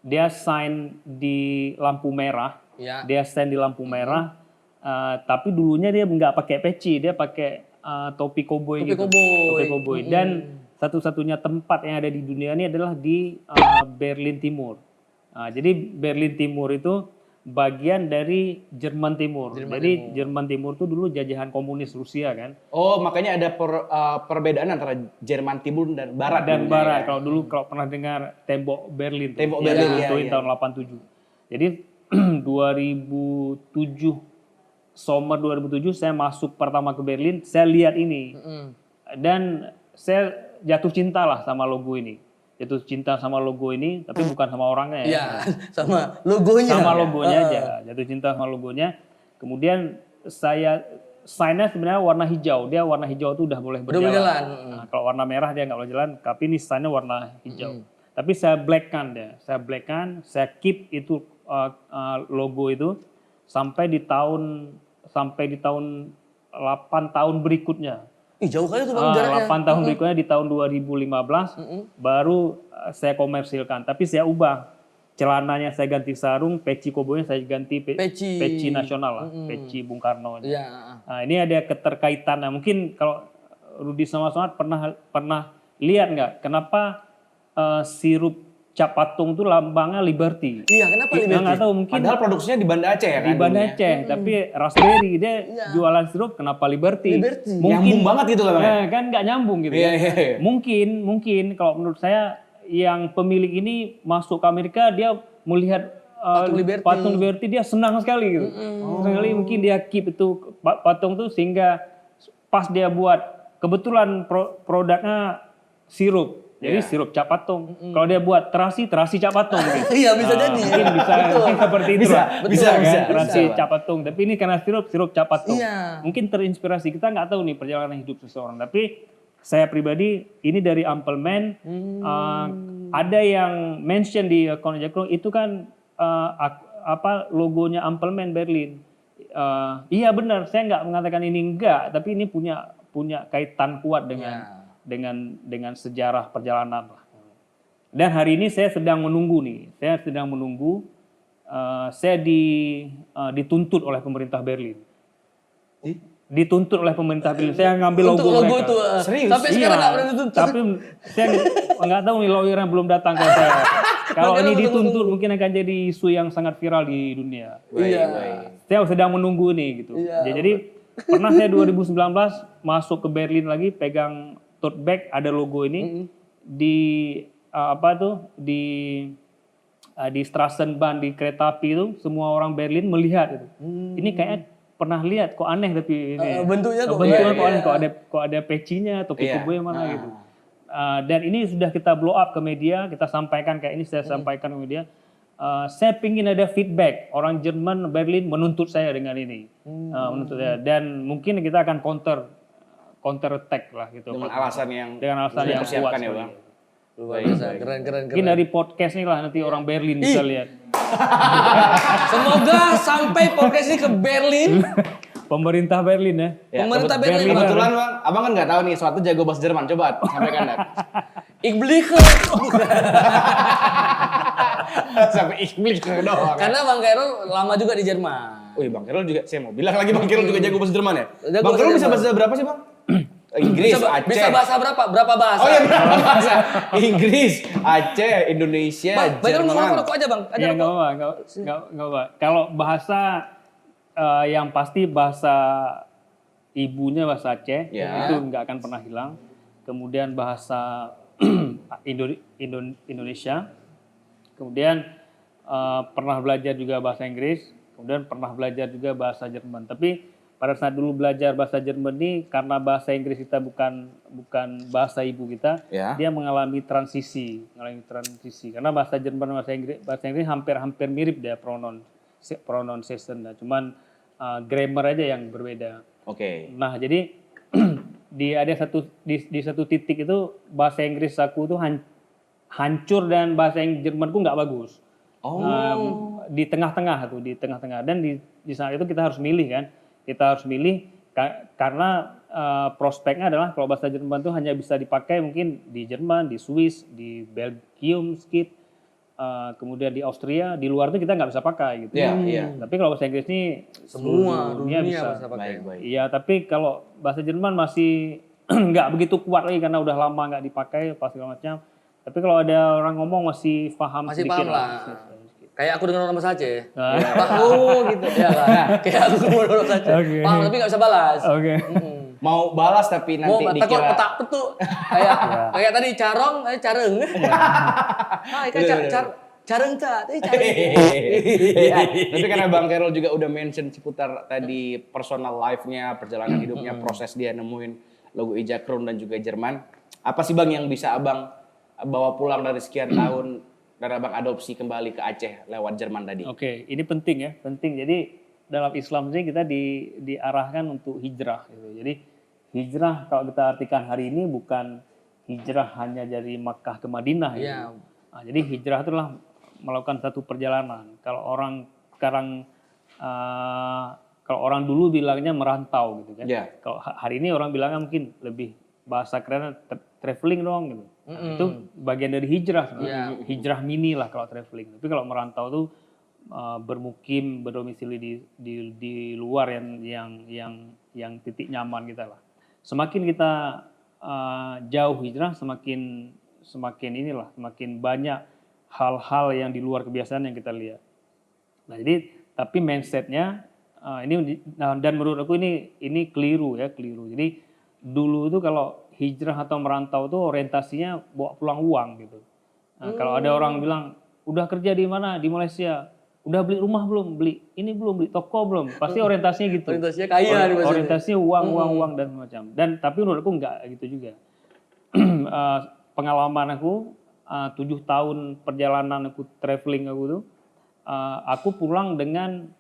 [SPEAKER 1] dia sign di lampu merah, tapi dulunya dia nggak pakai peci, dia pakai topi koboi gitu. Topi koboi. Dan satu-satunya tempat yang ada di dunia ini adalah di Berlin Timur. Jadi Berlin Timur itu bagian dari Jerman Timur. Jadi Jerman Timur itu dulu jajahan komunis Rusia kan.
[SPEAKER 3] Oh, makanya ada perbedaan antara Jerman Timur dan Barat.
[SPEAKER 1] Barat. Kalau dulu pernah dengar tembok Berlin.
[SPEAKER 3] Tembok Berlin
[SPEAKER 1] itu tahun 87. Jadi 2007 Summer 2007 saya masuk pertama ke Berlin, saya lihat ini. Dan saya jatuh cinta lah sama logo ini. Jatuh cinta sama logo ini, tapi bukan sama orangnya ya.
[SPEAKER 2] Sama logonya.
[SPEAKER 1] Sama logonya aja. Jatuh cinta sama logonya. Kemudian saya sign-nya sebenarnya warna hijau. Dia warna hijau itu udah boleh berjalan. Nah, kalau warna merah dia nggak boleh jalan, tapi ini sign-nya warna hijau. Tapi saya black-kan dia. Saya keep itu logo itu sampai di tahun 8 tahun berikutnya.
[SPEAKER 2] Jauh kali tuh Bang jaraknya.
[SPEAKER 1] 8 tahun berikutnya di tahun 2015 baru saya komersilkan. Tapi saya ubah. Celananya saya ganti sarung, peci koboynya saya ganti peci nasional lah, peci Bung Karno. Nah, ini ada keterkaitan. Nah, mungkin kalau Rudi sama Sonat pernah lihat nggak kenapa sirup cap patung itu lambangnya Liberty?
[SPEAKER 2] Iya, kenapa Liberty?
[SPEAKER 1] Nggak tahu, mungkin
[SPEAKER 3] Padahal produksinya di Banda Aceh ya kan?
[SPEAKER 1] di Banda Aceh, tapi Raspberry dia jualan sirup kenapa Liberty?
[SPEAKER 3] Nyambung banget gitu lah Bang.
[SPEAKER 1] Kan nggak nyambung gitu.
[SPEAKER 3] Iya.
[SPEAKER 1] Mungkin kalau menurut saya yang pemilik ini masuk ke Amerika dia melihat patung Liberty dia senang sekali gitu. Senang sekali, mungkin dia keep itu patung tuh sehingga pas dia buat kebetulan produknya sirup. Jadi sirup cap patung. Kalau dia buat terasi cap patung. Gitu.
[SPEAKER 2] Iya bisa jadi.
[SPEAKER 1] Mungkin bisa seperti itu.
[SPEAKER 3] Bisa.
[SPEAKER 1] Terasi cap patung. Tapi ini karena sirup cap patung.
[SPEAKER 2] Iya.
[SPEAKER 1] Mungkin terinspirasi. Kita nggak tahu nih perjalanan hidup seseorang. Tapi saya pribadi ini dari Ampelman. Ada yang mention di akun Jakrong itu kan logonya Ampelman Berlin. Iya benar. Saya nggak mengatakan ini enggak. Tapi ini punya kaitan kuat dengan sejarah perjalanan lah. Dan hari ini saya sedang menunggu nih. Saya dituntut oleh pemerintah Berlin. Dituntut oleh pemerintah Berlin. Saya ngambil logo mereka.
[SPEAKER 2] Itu.
[SPEAKER 3] Serius?
[SPEAKER 2] Tapi sekarang nggak pernah dituntut.
[SPEAKER 1] Tapi saya nggak tahu nih lawyernya belum datang ke saya. Kalau ini dituntut mungkin akan jadi isu yang sangat viral di dunia. Saya sedang menunggu nih gitu. Jadi pernah saya 2019 masuk ke Berlin lagi pegang tote bag ada logo ini di Straßenbahn di kereta api itu semua orang Berlin melihat itu. Ini kayaknya pernah lihat kok aneh tapi ini
[SPEAKER 2] bentuknya kok
[SPEAKER 1] aneh kok ada pecinya atau koboi mana gitu. Dan ini sudah kita blow up ke media, kita sampaikan kayak ini saya sampaikan ke media. Saya pingin ada feedback orang Jerman Berlin menuntut saya dengan ini, menuntut saya dan mungkin kita akan counter attack lah gitu.
[SPEAKER 3] Dengan alasan yang
[SPEAKER 1] kuat
[SPEAKER 3] ya Bang.
[SPEAKER 2] Luar biasa, keren.
[SPEAKER 1] Mungkin dari podcast ini lah nanti orang Berlin bisa lihat.
[SPEAKER 2] Semoga sampai podcast ini ke Berlin.
[SPEAKER 1] Pemerintah Berlin ya.
[SPEAKER 2] Pemerintah Berlin.
[SPEAKER 3] Kebetulan Bang, Abang kan nggak tahu nih suatu jago bahasa Jerman. Coba sampaikan dah.
[SPEAKER 2] Ik blicke.
[SPEAKER 3] Sampai ich blicke doang.
[SPEAKER 2] Karena Bang Kairul lama juga di Jerman.
[SPEAKER 3] Wih, Bang Kairul juga, saya mau bilang lagi Bang Kairul juga jago bahasa Jerman ya?
[SPEAKER 2] Jago
[SPEAKER 3] Bang Kairul
[SPEAKER 2] bahasa
[SPEAKER 3] bisa bahasa berapa sih Bang? Inggris, Aceh.
[SPEAKER 2] Bisa bahasa berapa? Berapa bahasa?
[SPEAKER 3] Oh iya, berapa bahasa? Inggris, Aceh, Indonesia,
[SPEAKER 2] Bang
[SPEAKER 3] Jerman.
[SPEAKER 2] mau rokok aja Bang.
[SPEAKER 1] Iya nggak apa. Kalau bahasa yang pasti bahasa ibunya bahasa Aceh itu nggak akan pernah hilang. kemudian bahasa Indonesia, kemudian pernah belajar juga bahasa Inggris, kemudian pernah belajar juga bahasa Jerman. Tapi pada saat dulu belajar bahasa Jerman ini, karena bahasa Inggris kita bukan bahasa ibu kita,
[SPEAKER 3] Ya.
[SPEAKER 1] dia mengalami transisi. Karena bahasa Jerman dan bahasa Inggris hampir mirip dia pronunciation, cuman grammar aja yang berbeda.
[SPEAKER 3] Oke.
[SPEAKER 1] Nah, jadi di satu titik itu bahasa Inggris aku tuh hancur dan bahasa Jermanku nggak bagus. Di tengah-tengah dan di saat itu kita harus milih kan. Kita harus milih karena prospeknya adalah kalau bahasa Jerman tuh hanya bisa dipakai mungkin di Jerman, di Swiss, di Belgium sedikit, kemudian di Austria, di luar tuh kita nggak bisa pakai gitu.
[SPEAKER 3] Iya, iya.
[SPEAKER 1] Tapi kalau bahasa Inggris ini
[SPEAKER 2] Semua
[SPEAKER 1] seluruh
[SPEAKER 2] dunia
[SPEAKER 1] bisa.
[SPEAKER 2] bisa pakai.
[SPEAKER 3] Baik.
[SPEAKER 1] Iya, tapi kalau bahasa Jerman masih nggak begitu kuat lagi karena udah lama nggak dipakai, pas segala macam. Tapi kalau ada orang ngomong masih paham
[SPEAKER 2] Masih
[SPEAKER 1] sedikit
[SPEAKER 2] paham lah. Kayak aku dengar orang bahasa Aceh. Gitu. Ya kan? Kayak aku dengar orang bahasa Aceh.
[SPEAKER 1] Oke.
[SPEAKER 2] Paham tapi nggak bisa balas.
[SPEAKER 1] Oke.
[SPEAKER 3] Mau balas tapi
[SPEAKER 2] Mau
[SPEAKER 3] nanti
[SPEAKER 2] takut
[SPEAKER 3] dikira
[SPEAKER 2] petak petu. Kayak tadi carong, careng. Hai, careng tak, careng.
[SPEAKER 3] Iya. Tapi karena Bang Khairul juga udah mention seputar tadi personal life-nya, perjalanan hidupnya, proses dia nemuin logo Ijakron dan juga Jerman. Apa sih Bang yang bisa Abang bawa pulang dari sekian tahun dan Abang adopsi kembali ke Aceh lewat Jerman tadi?
[SPEAKER 1] Oke, ini penting ya, penting. Jadi dalam Islam sih kita diarahkan untuk hijrah gitu. Jadi hijrah kalau kita artikan hari ini bukan hijrah hanya dari Makkah ke Madinah gitu.
[SPEAKER 2] Iya.
[SPEAKER 1] Nah, jadi hijrah itu adalah melakukan satu perjalanan. Kalau orang sekarang kalau orang dulu bilangnya merantau gitu kan.
[SPEAKER 3] Iya.
[SPEAKER 1] Kalau hari ini orang bilangnya mungkin lebih bahasa kerennya traveling dong gitu. Nah, itu bagian dari hijrah sebenarnya. Hijrah mini lah kalau traveling. Tapi kalau merantau tuh bermukim, berdomisili di luar yang titik nyaman kita lah. Semakin kita jauh hijrah, semakin banyak hal-hal yang di luar kebiasaan yang kita lihat. Nah, jadi tapi mindsetnya dan menurut aku ini keliru. Jadi dulu itu kalau hijrah atau merantau itu orientasinya bawa pulang uang gitu. Nah, kalau ada orang bilang udah kerja di mana, di Malaysia, udah beli rumah belum, beli toko belum, pasti orientasinya gitu.
[SPEAKER 2] Orientasinya kaya nih maksudnya.
[SPEAKER 1] Orientasinya uang dan macam. Dan tapi menurut aku enggak gitu juga. Pengalaman aku 7 tahun perjalanan aku traveling aku tuh, aku pulang dengan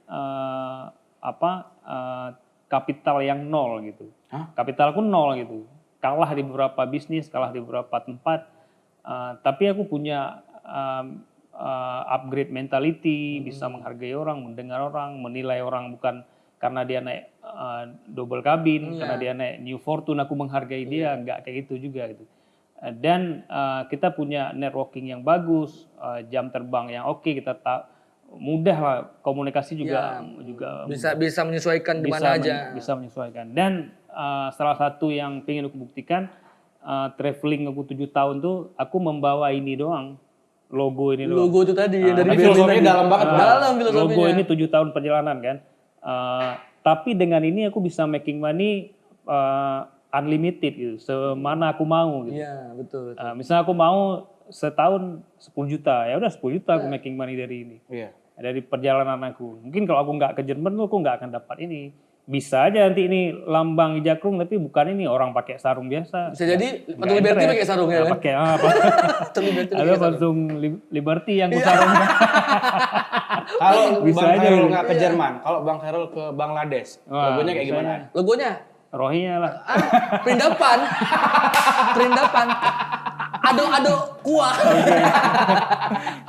[SPEAKER 1] kapital yang nol gitu. Kapitalku nol gitu. Kalah di beberapa bisnis, kalah di beberapa tempat. Tapi aku punya upgrade mentality, bisa menghargai orang, mendengar orang, menilai orang bukan karena dia naik double cabin, karena dia naik New Fortune aku menghargai dia, enggak kayak gitu juga gitu. Dan kita punya networking yang bagus, jam terbang yang oke, kita mudah lah komunikasi juga
[SPEAKER 2] bisa menyesuaikan di mana aja.
[SPEAKER 1] Bisa menyesuaikan. Dan salah satu yang pengen aku buktikan, traveling aku 7 tahun tuh aku membawa ini doang. Logo ini doang.
[SPEAKER 2] Logo itu tadi yang dari
[SPEAKER 3] Filosofinya dalam banget.
[SPEAKER 2] Dalam filosofinya.
[SPEAKER 1] Logo ini 7 tahun perjalanan kan. Tapi dengan ini aku bisa making money unlimited gitu. Semana aku mau gitu.
[SPEAKER 2] Iya, betul.
[SPEAKER 1] Misalnya aku mau setahun 10 juta. Ya udah 10 juta aku making money dari ini.
[SPEAKER 3] Iya.
[SPEAKER 1] Dari perjalanan aku. Mungkin kalau aku nggak ke Jerman aku nggak akan dapat ini. Bisa aja nanti ini lambang Ijakrung tapi bukan ini orang pakai sarung biasa.
[SPEAKER 2] Bisa jadi patung Liberty pakai sarungnya kan?
[SPEAKER 1] Pakai
[SPEAKER 2] Patung Liberty
[SPEAKER 1] ada
[SPEAKER 2] pakai sarung.
[SPEAKER 1] patung Liberty yang kusarung.
[SPEAKER 3] Kalau
[SPEAKER 1] Bisa
[SPEAKER 3] Bang
[SPEAKER 1] aja
[SPEAKER 3] Khairul
[SPEAKER 1] gitu.
[SPEAKER 3] nggak ke Jerman, kalau Bang Khairul ke Bangladesh,
[SPEAKER 1] Wah,
[SPEAKER 3] logonya kayak
[SPEAKER 1] bisa
[SPEAKER 3] gimana?
[SPEAKER 1] aja.
[SPEAKER 2] Logonya
[SPEAKER 1] Rohinya lah.
[SPEAKER 2] perindapan. Perindapan. Aduk-aduk kuah.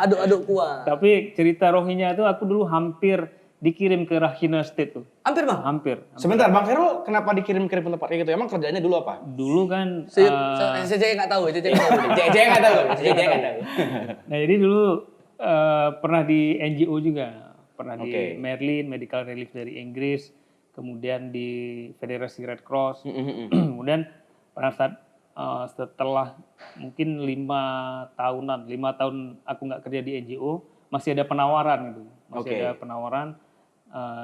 [SPEAKER 2] Aduk-aduk kuah.
[SPEAKER 1] Tapi cerita Rohinya itu aku dulu hampir dikirim ke Rakhine State tuh.
[SPEAKER 2] Hampir Bang.
[SPEAKER 1] Hampir.
[SPEAKER 3] Sebentar, Bang Khairul kenapa dikirim-kirim ke tempat kayak gitu? Emang kerjanya dulu apa?
[SPEAKER 1] Dulu kan
[SPEAKER 2] Saya nggak tahu, saya nggak tahu.
[SPEAKER 3] Saya nggak tahu. Saya nggak tahu.
[SPEAKER 1] nah jadi dulu pernah di NGO juga. Pernah di
[SPEAKER 3] Oke.
[SPEAKER 1] Merlin, Medical Relief dari Inggris. Kemudian di Federasi Red Cross. Kemudian pada saat setelah mungkin 5 tahun aku nggak kerja di NGO, masih ada penawaran gitu. Masih
[SPEAKER 3] Oke.
[SPEAKER 1] ada penawaran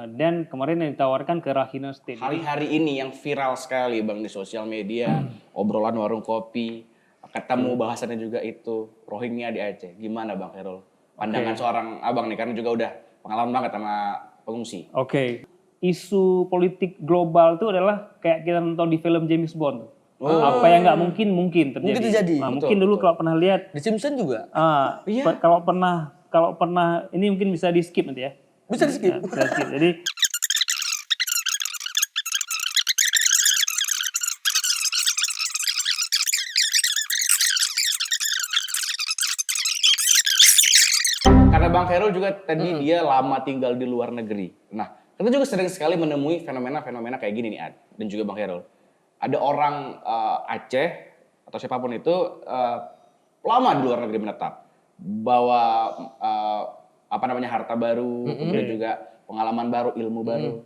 [SPEAKER 1] Dan kemarin yang ditawarkan ke Rakhine State.
[SPEAKER 3] Hari-hari ini yang viral sekali Bang di sosial media, obrolan warung kopi, ketemu bahasannya juga itu Rohingya di Aceh. Gimana Bang Khairul? Pandangan seorang abang nih, karena juga udah pengalaman banget sama pengungsi.
[SPEAKER 1] Oke. Isu politik global itu adalah kayak kita nonton di film James Bond. Apa yang nggak mungkin terjadi.
[SPEAKER 2] Mungkin terjadi.
[SPEAKER 1] Nah, mungkin dulu kalau pernah lihat,
[SPEAKER 2] Di Simpson juga.
[SPEAKER 1] kalau pernah ini mungkin bisa di skip nanti ya.
[SPEAKER 2] Bisa di skip.
[SPEAKER 1] Bisa skip. Jadi
[SPEAKER 3] Karena Bang Khairul juga tadi dia lama tinggal di luar negeri. Nah, kita juga sering sekali menemui fenomena-fenomena kayak gini nih Ad, dan juga Bang Khairul. Ada orang Aceh atau siapapun itu lama di luar negeri menetap, bawa harta baru, kemudian juga pengalaman baru, ilmu baru.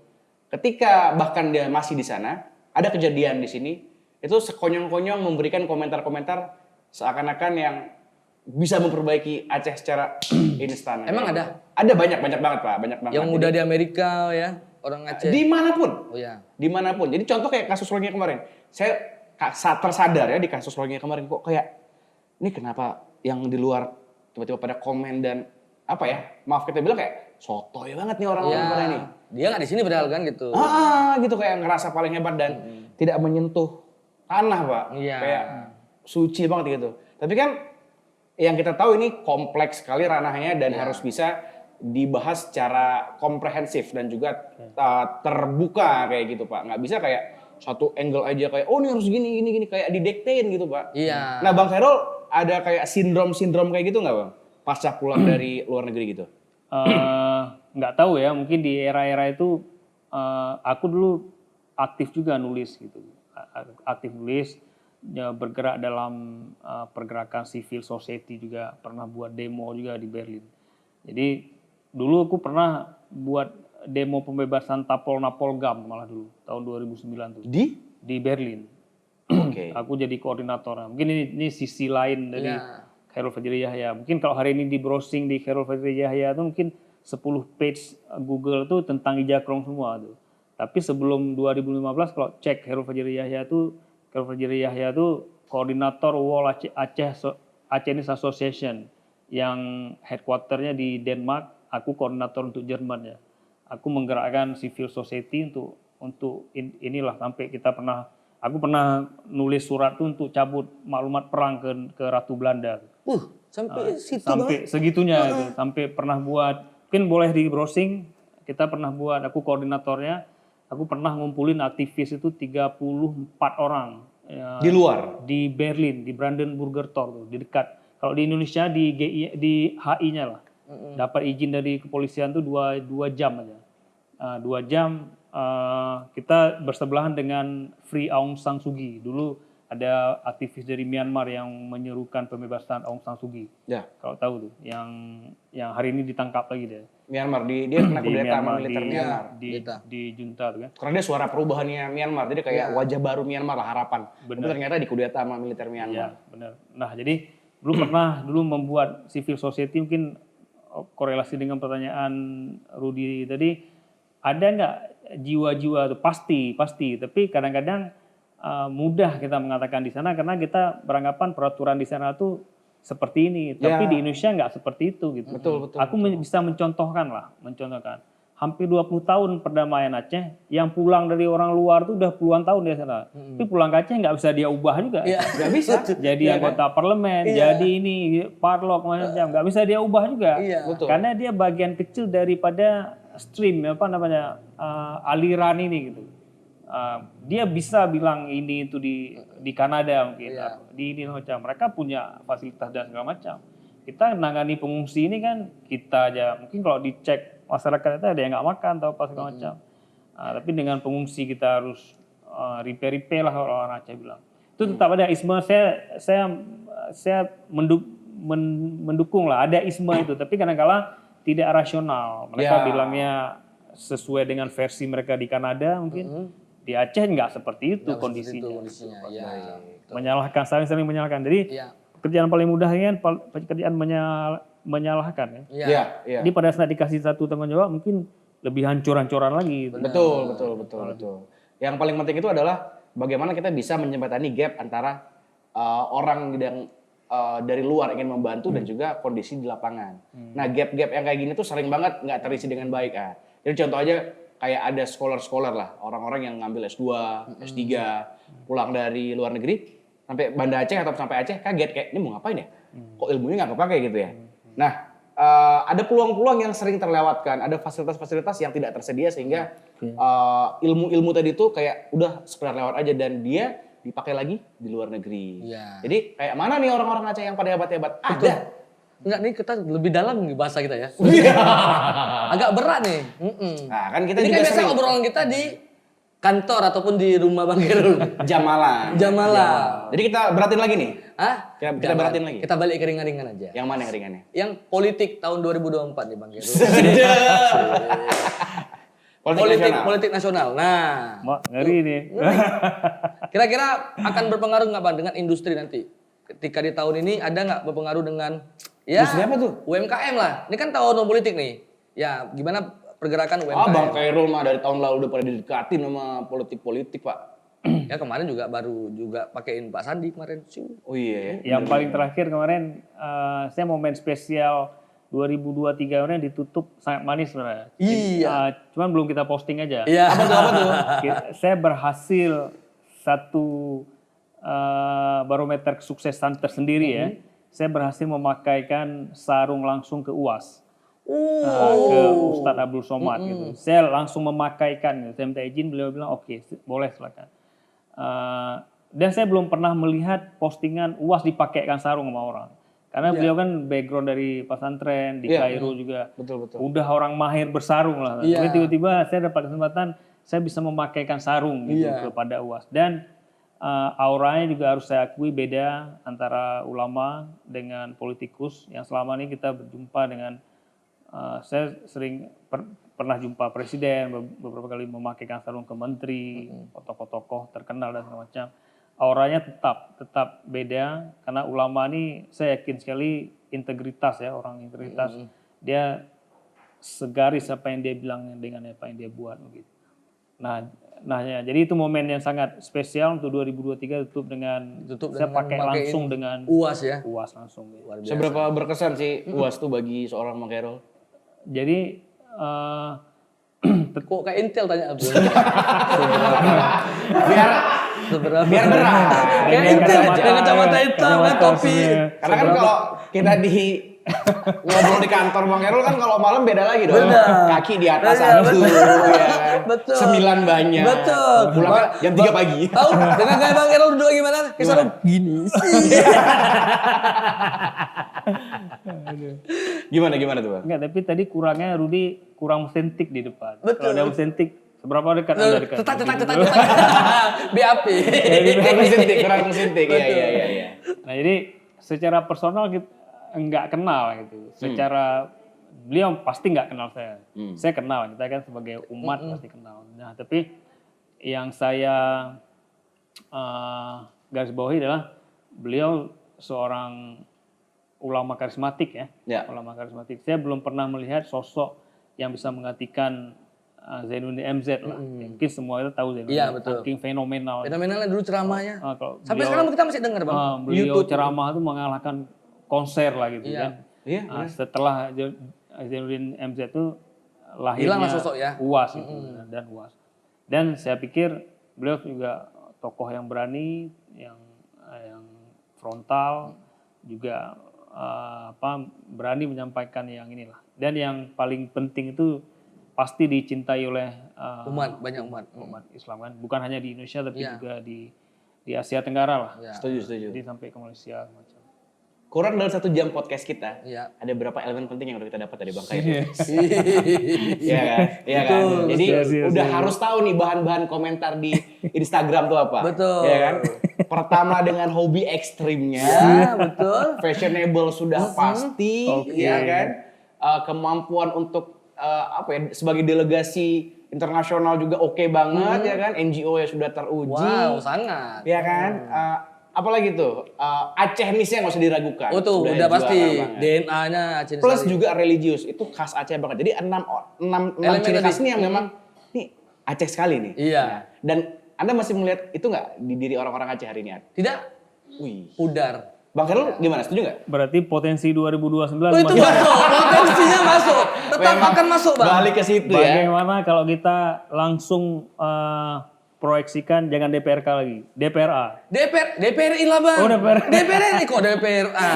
[SPEAKER 3] Ketika bahkan dia masih di sana, ada kejadian di sini, itu sekonyong-konyong memberikan komentar-komentar seakan-akan yang bisa memperbaiki Aceh secara instan.
[SPEAKER 2] Emang ada?
[SPEAKER 3] Ada banyak banget Pak, banyak banget.
[SPEAKER 2] Yang udah di Amerika ya, orang Aceh.
[SPEAKER 3] Dimanapun.
[SPEAKER 2] Oh ya.
[SPEAKER 3] Dimanapun. Jadi contoh kayak kasus Rohingya kemarin. Saya tersadar ya di kasus Rohingya kemarin kok kayak ini kenapa yang di luar tiba-tiba pada komen dan apa ya? Maaf kita bilang kayak sotoy banget nih orang-orang pada ini.
[SPEAKER 2] Dia nggak di sini padahal kan gitu.
[SPEAKER 3] Gitu kayak ngerasa paling hebat dan tidak menyentuh tanah, Pak.
[SPEAKER 2] Iya.
[SPEAKER 3] Kayak suci banget gitu. Tapi kan yang kita tahu ini kompleks sekali ranahnya dan harus bisa dibahas secara komprehensif dan juga terbuka kayak gitu, Pak. Nggak bisa kayak satu angle aja kayak oh ini harus gini kayak didektein gitu, Pak.
[SPEAKER 2] Iya.
[SPEAKER 3] Nah, Bang Khairul ada kayak sindrom kayak gitu nggak, Bang? Pasca pulang dari luar negeri gitu.
[SPEAKER 1] Nggak tahu ya, mungkin di era-era itu aku dulu aktif juga nulis gitu. Aktif nulis, ya, bergerak dalam pergerakan civil society juga, pernah buat demo juga di Berlin. Jadi dulu aku pernah buat demo pembebasan Napolgam malah dulu tahun 2009 tuh. Di Berlin.
[SPEAKER 3] Oke.
[SPEAKER 1] Aku jadi koordinator. Mungkin ini sisi lain dari Khairul Fajri Yahya. Mungkin kalau hari ini di browsing di Khairul Fajri Yahya itu mungkin 10 page Google tuh tentang Ijakrong semua tuh. Tapi sebelum 2015 kalau cek Khairul Fajri Yahya tuh, Khairul Fajri Yahya tuh koordinator Wall Aceh Association yang headquarternya di Denmark. Aku koordinator untuk Jerman ya. Aku menggerakkan civil society untuk inilah sampai aku pernah nulis surat tuh untuk cabut maklumat perang ke Ratu Belanda.
[SPEAKER 2] Sampai situ
[SPEAKER 1] sampai segitunya itu. Sampai pernah buat, mungkin boleh di browsing, kita pernah buat, aku koordinatornya, aku pernah ngumpulin aktivis itu 34 orang. Ya,
[SPEAKER 3] Di luar?
[SPEAKER 1] Di Berlin, di Brandenburger Tor tuh, di dekat. Kalau di Indonesia di HI-nya lah. Dapat izin dari kepolisian tuh 2 jam aja. 2 jam kita bersebelahan dengan Free Aung San Suu Kyi. Dulu ada aktivis dari Myanmar yang menyerukan pembebasan Aung San Suu Kyi.
[SPEAKER 3] Ya.
[SPEAKER 1] Kalau tahu tuh, yang hari ini ditangkap lagi dia.
[SPEAKER 3] Myanmar, dia kena kudeta sama militer Myanmar.
[SPEAKER 1] Di junta tuh kan.
[SPEAKER 3] Karena dia suara perubahannya Myanmar, jadi kayak wajah baru Myanmar lah, harapan. Tapi ternyata dikudeta sama militer Myanmar.
[SPEAKER 1] Iya, benar. Nah, jadi dulu membuat civil society, mungkin korelasi dengan pertanyaan Rudi tadi, ada nggak jiwa-jiwa itu pasti, tapi kadang-kadang mudah kita mengatakan di sana karena kita beranggapan peraturan di sana tuh seperti ini, tapi di Indonesia nggak seperti itu gitu.
[SPEAKER 3] Betul.
[SPEAKER 1] Aku bisa mencontohkan. Hampir 20 tahun perdamaian Aceh, yang pulang dari orang luar tuh udah puluhan tahun di sana. Tapi pulang ke Aceh nggak bisa dia ubah juga.
[SPEAKER 3] Nggak bisa.
[SPEAKER 1] Jadi anggota parlemen, jadi ini parlok macam, nggak bisa dia ubah juga.
[SPEAKER 3] Betul.
[SPEAKER 1] Karena dia bagian kecil daripada stream aliran ini gitu. Dia bisa bilang ini itu di Kanada mungkin, di ini macam. Mereka punya fasilitas dan segala macam. Kita menangani pengungsi ini kan kita aja, mungkin kalau dicek masyarakat itu ada yang nggak makan atau apa segala macam. Tapi dengan pengungsi kita harus repair lah orang Aceh bilang. Itu tetap ada isme. Saya mendukung lah ada isme itu, tapi kadang-kala tidak rasional. Mereka bilangnya sesuai dengan versi mereka di Kanada mungkin. Di Aceh nggak seperti itu kondisinya. Saling menyalahkan. Jadi pekerjaan paling mudah kan pekerjaan menyalahkan ya.
[SPEAKER 3] Iya.
[SPEAKER 1] Jadi pada saat dikasih satu tanggung jawab mungkin lebih hancur-hancuran lagi. Gitu.
[SPEAKER 3] Betul. Yang paling penting itu adalah bagaimana kita bisa menjembatani gap antara orang yang dari luar ingin membantu dan juga kondisi di lapangan. Nah, gap-gap yang kayak gini tuh sering banget nggak terisi dengan baik. Jadi contoh aja kayak ada scholar lah, orang-orang yang ngambil S2, S3, pulang dari luar negeri, sampai Banda Aceh atau sampai Aceh kaget kayak ini mau ngapain ya? Kok ilmunya nggak kepake gitu ya? Nah, ada peluang-peluang yang sering terlewatkan, ada fasilitas-fasilitas yang tidak tersedia sehingga ilmu-ilmu tadi tuh kayak udah sekedar lewat aja dan dia dipakai lagi di luar negeri.
[SPEAKER 2] Iya.
[SPEAKER 3] Jadi kayak mana nih orang-orang Aceh yang pada hebat-hebat? Ada.
[SPEAKER 2] Enggak, nih kita lebih dalam nih bahasa kita ya.
[SPEAKER 3] Iya.
[SPEAKER 2] Agak berat nih.
[SPEAKER 3] Nah, kan kita
[SPEAKER 2] Ini
[SPEAKER 3] juga
[SPEAKER 2] kan biasa
[SPEAKER 3] sering
[SPEAKER 2] obrolan kita di kantor ataupun di rumah Bang Gerul.
[SPEAKER 3] jamalan.
[SPEAKER 2] Jamalah.
[SPEAKER 3] Jadi kita beratin lagi nih.
[SPEAKER 2] Hah?
[SPEAKER 3] Kita
[SPEAKER 2] Jangan.
[SPEAKER 3] beratin lagi.
[SPEAKER 2] Kita balik ke ringan-ringan aja.
[SPEAKER 3] Yang mana yang ringannya?
[SPEAKER 2] Yang politik tahun 2024 nih Bang Gerul. Politik nasional. Nah,
[SPEAKER 1] Mak, ngeri nih.
[SPEAKER 2] kira-kira akan berpengaruh nggak Bang dengan industri nanti? Ketika di tahun ini ada nggak berpengaruh dengan ya
[SPEAKER 3] Industri apa tuh?
[SPEAKER 2] UMKM lah. Ini kan tahun politik nih. Ya, gimana pergerakan UMKM?
[SPEAKER 3] Bang Khairul mah dari tahun lalu udah pada didekatin sama politik-politik, Pak.
[SPEAKER 2] Ya kemarin juga baru juga pakein Pak Sandi kemarin.
[SPEAKER 3] Oh iya ya.
[SPEAKER 1] Yang paling terakhir kemarin saya mau main spesial 2023 kemarin ditutup sangat manis sebenarnya.
[SPEAKER 2] Iya.
[SPEAKER 1] Cuman belum kita posting aja.
[SPEAKER 2] Iya. Apa tuh?
[SPEAKER 1] Saya berhasil satu barometer kesuksesan tersendiri ya. Saya berhasil memakaikan sarung langsung ke UAS. Ke Ustadz Abdul Somad gitu. Saya langsung memakaikan, gitu. Saya minta izin, beliau bilang oke, boleh silakan. Dan saya belum pernah melihat postingan UAS dipakaikan sarung sama orang. Karena beliau kan background dari pesantren di Kairo juga.
[SPEAKER 3] Betul.
[SPEAKER 1] Udah orang mahir bersarung lah.
[SPEAKER 2] Iya.
[SPEAKER 1] Tapi tiba-tiba saya dapat kesempatan saya bisa memakaikan sarung gitu kepada UAS. Dan auranya juga harus saya akui beda antara ulama dengan politikus. Yang selama ini kita berjumpa dengan saya sering pernah jumpa presiden beberapa kali memakaikan sarung ke menteri, tokoh-tokoh terkenal dan segala macam. Auranya tetap beda karena ulama ini saya yakin sekali integritas ya, orang integritas. Dia segaris apa yang dia bilang dengan apa yang dia buat begitu. Nah ya, jadi itu momen yang sangat spesial untuk 2023 tutup saya pakai langsung dengan
[SPEAKER 2] UAS ya.
[SPEAKER 1] UAS langsung. Gitu.
[SPEAKER 3] Seberapa berkesan sih UAS tuh bagi seorang Bang Khairul?
[SPEAKER 1] Jadi
[SPEAKER 2] Kok kayak Intel tanya Abdul.
[SPEAKER 3] biar berat.
[SPEAKER 2] Kayak Intel dengan kacamata hitam kan topi.
[SPEAKER 3] Karena kan kalau kita ngobrol di kantor Bang Khairul kan kalau malam beda lagi dong.
[SPEAKER 2] Benar.
[SPEAKER 3] Kaki di atas
[SPEAKER 2] Iya,
[SPEAKER 3] satu ya kan.
[SPEAKER 2] Betul.
[SPEAKER 3] 9 banyak.
[SPEAKER 2] Betul.
[SPEAKER 3] Pulang jam 3 pagi.
[SPEAKER 2] Tahu dengan kayak Bang Erol duduk gimana? Kisah gini sih.
[SPEAKER 3] Gimana tuh Bang?
[SPEAKER 1] Enggak, tapi tadi kurangnya Rudi kurang otentik di depan.
[SPEAKER 2] Betul.
[SPEAKER 1] Kalau ada otentik, seberapa dekat Anda dekat?
[SPEAKER 2] Cetak. BAP.
[SPEAKER 3] Kurang sentik. Iya.
[SPEAKER 1] Nah, jadi secara personal kita enggak kenal gitu. Secara beliau pasti enggak kenal saya. Saya kenal, kita kan sebagai umat pasti kenal. Nah, tapi yang saya garis bawahi adalah beliau seorang ulama karismatik ya. Ulama karismatik. Saya belum pernah melihat sosok yang bisa menggantikan Zainuddin MZ lah. Mungkin semua itu tahu Zainuddin.
[SPEAKER 2] Iya, betul.
[SPEAKER 1] Saking fenomenal.
[SPEAKER 2] Fenomenalnya dulu ceramahnya. Sampai
[SPEAKER 1] beliau,
[SPEAKER 2] sekarang kita masih dengar Bang.
[SPEAKER 1] beliau
[SPEAKER 2] YouTube.
[SPEAKER 1] ceramah itu mengalahkan konser lah gitu kan.
[SPEAKER 3] Iya.
[SPEAKER 1] Setelah Zainuddin MZ itu
[SPEAKER 2] Hilanglah
[SPEAKER 1] lahirnya
[SPEAKER 2] sosok ya.
[SPEAKER 1] UAS gitu, dan UAS. Dan saya pikir beliau juga tokoh yang berani, yang frontal, juga berani menyampaikan yang inilah. Dan yang paling penting itu pasti dicintai oleh
[SPEAKER 2] banyak umat
[SPEAKER 1] Islam kan, bukan hanya di Indonesia tapi
[SPEAKER 2] Iya.
[SPEAKER 1] juga di Asia Tenggara lah.
[SPEAKER 2] Ya.
[SPEAKER 3] Setuju.
[SPEAKER 1] Jadi sampai ke Malaysia macam.
[SPEAKER 3] Kurang dari 1 jam podcast kita,
[SPEAKER 2] Iya.
[SPEAKER 3] ada berapa elemen penting yang udah kita dapat dari Bang Khairul? Iya kan? Jadi udah harus tahu nih bahan-bahan komentar di Instagram tuh apa.
[SPEAKER 2] Betul.
[SPEAKER 3] Iya kan? Pertama dengan hobi ekstrimnya.
[SPEAKER 2] Ya, betul.
[SPEAKER 3] Fashionable sudah pasti, ya kan? Kemampuan untuk sebagai delegasi internasional juga oke banget ya kan? NGO ya sudah teruji.
[SPEAKER 2] Wow, sangat.
[SPEAKER 3] Ya kan? apalagi tuh Acehnisnya nggak usah diragukan.
[SPEAKER 2] Oh tuh udah
[SPEAKER 3] juara
[SPEAKER 2] pasti
[SPEAKER 3] banget.
[SPEAKER 2] DNA-nya Aceh
[SPEAKER 3] Plus
[SPEAKER 2] sekali.
[SPEAKER 3] juga religius itu khas Aceh banget. Jadi enam
[SPEAKER 2] Elemen
[SPEAKER 3] ciri khas
[SPEAKER 2] tadi.
[SPEAKER 3] ini yang memang nih Aceh sekali nih.
[SPEAKER 2] Iya.
[SPEAKER 3] Nah, dan Anda masih melihat itu nggak di diri orang-orang Aceh hari ini? Ad?
[SPEAKER 2] Tidak
[SPEAKER 3] Wih.
[SPEAKER 2] pudar.
[SPEAKER 3] Bang Khairul gimana? Setuju nggak?
[SPEAKER 1] Berarti potensi 2029
[SPEAKER 2] Oh itu masuk, potensinya masuk. Tetap
[SPEAKER 3] Memang
[SPEAKER 2] akan masuk Bang.
[SPEAKER 3] Balik ke situ ya.
[SPEAKER 1] Bagaimana kalau kita langsung proyeksikan jangan DPRK lagi, DPRA.
[SPEAKER 2] DPRI lah Bang.
[SPEAKER 1] Oh,
[SPEAKER 2] DPRI kok DPRA.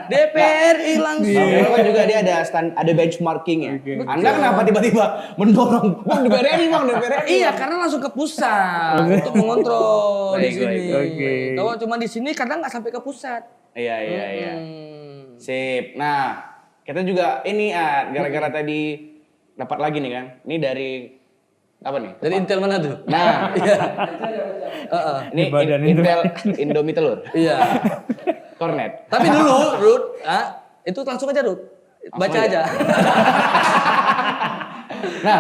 [SPEAKER 2] DPRI langsung.
[SPEAKER 3] Bang Khairul kan juga dia ada benchmarking ya. Anda kenapa tiba-tiba mendorong Bang DPRI Bang DPRI?
[SPEAKER 2] Iya, karena langsung ke pusat untuk mengontrol di
[SPEAKER 3] Baik,
[SPEAKER 2] sini.
[SPEAKER 3] baik,
[SPEAKER 1] oke.
[SPEAKER 2] Kalau cuma di sini kadang nggak sampai ke pusat.
[SPEAKER 3] Iya iya iya.
[SPEAKER 2] Hmm.
[SPEAKER 3] Sip. Nah, kita juga ini gara-gara tadi dapat lagi nih kan. Ini dari apa nih?
[SPEAKER 2] Dari Intel mana tuh?
[SPEAKER 3] Nah, ini
[SPEAKER 1] Badan
[SPEAKER 3] Intel Indomie telur.
[SPEAKER 2] Iya.
[SPEAKER 3] Cornet.
[SPEAKER 2] Tapi dulu, Rud, itu langsung aja, Rud. Baca
[SPEAKER 3] Langsung
[SPEAKER 2] aja.
[SPEAKER 3] Nah,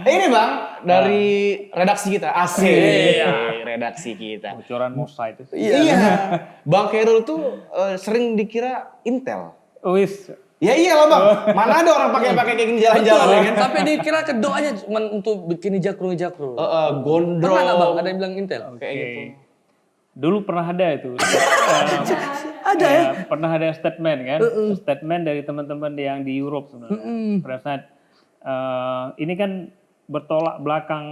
[SPEAKER 3] ini Bang dari redaksi kita. Asik.
[SPEAKER 2] Iya.
[SPEAKER 3] Redaksi kita.
[SPEAKER 1] Bocoran Mosa itu.
[SPEAKER 3] Iya. Bang Khairul tuh sering dikira Intel.
[SPEAKER 1] Wis,
[SPEAKER 3] Ya iyalah Bang. Mana ada orang pakai kayak gini jalan-jalan ya kan?
[SPEAKER 2] Sampai dikira kedoanya cuma untuk bikin jakro.
[SPEAKER 3] Gondrong.
[SPEAKER 2] Pernah nggak Bang? Ada yang bilang Intel?
[SPEAKER 3] Kayak gitu.
[SPEAKER 1] dulu pernah ada itu.
[SPEAKER 2] Ada ya?
[SPEAKER 1] Pernah ada statement kan, statement dari teman-teman yang di Europe sebenarnya. Pada saat ini kan bertolak belakang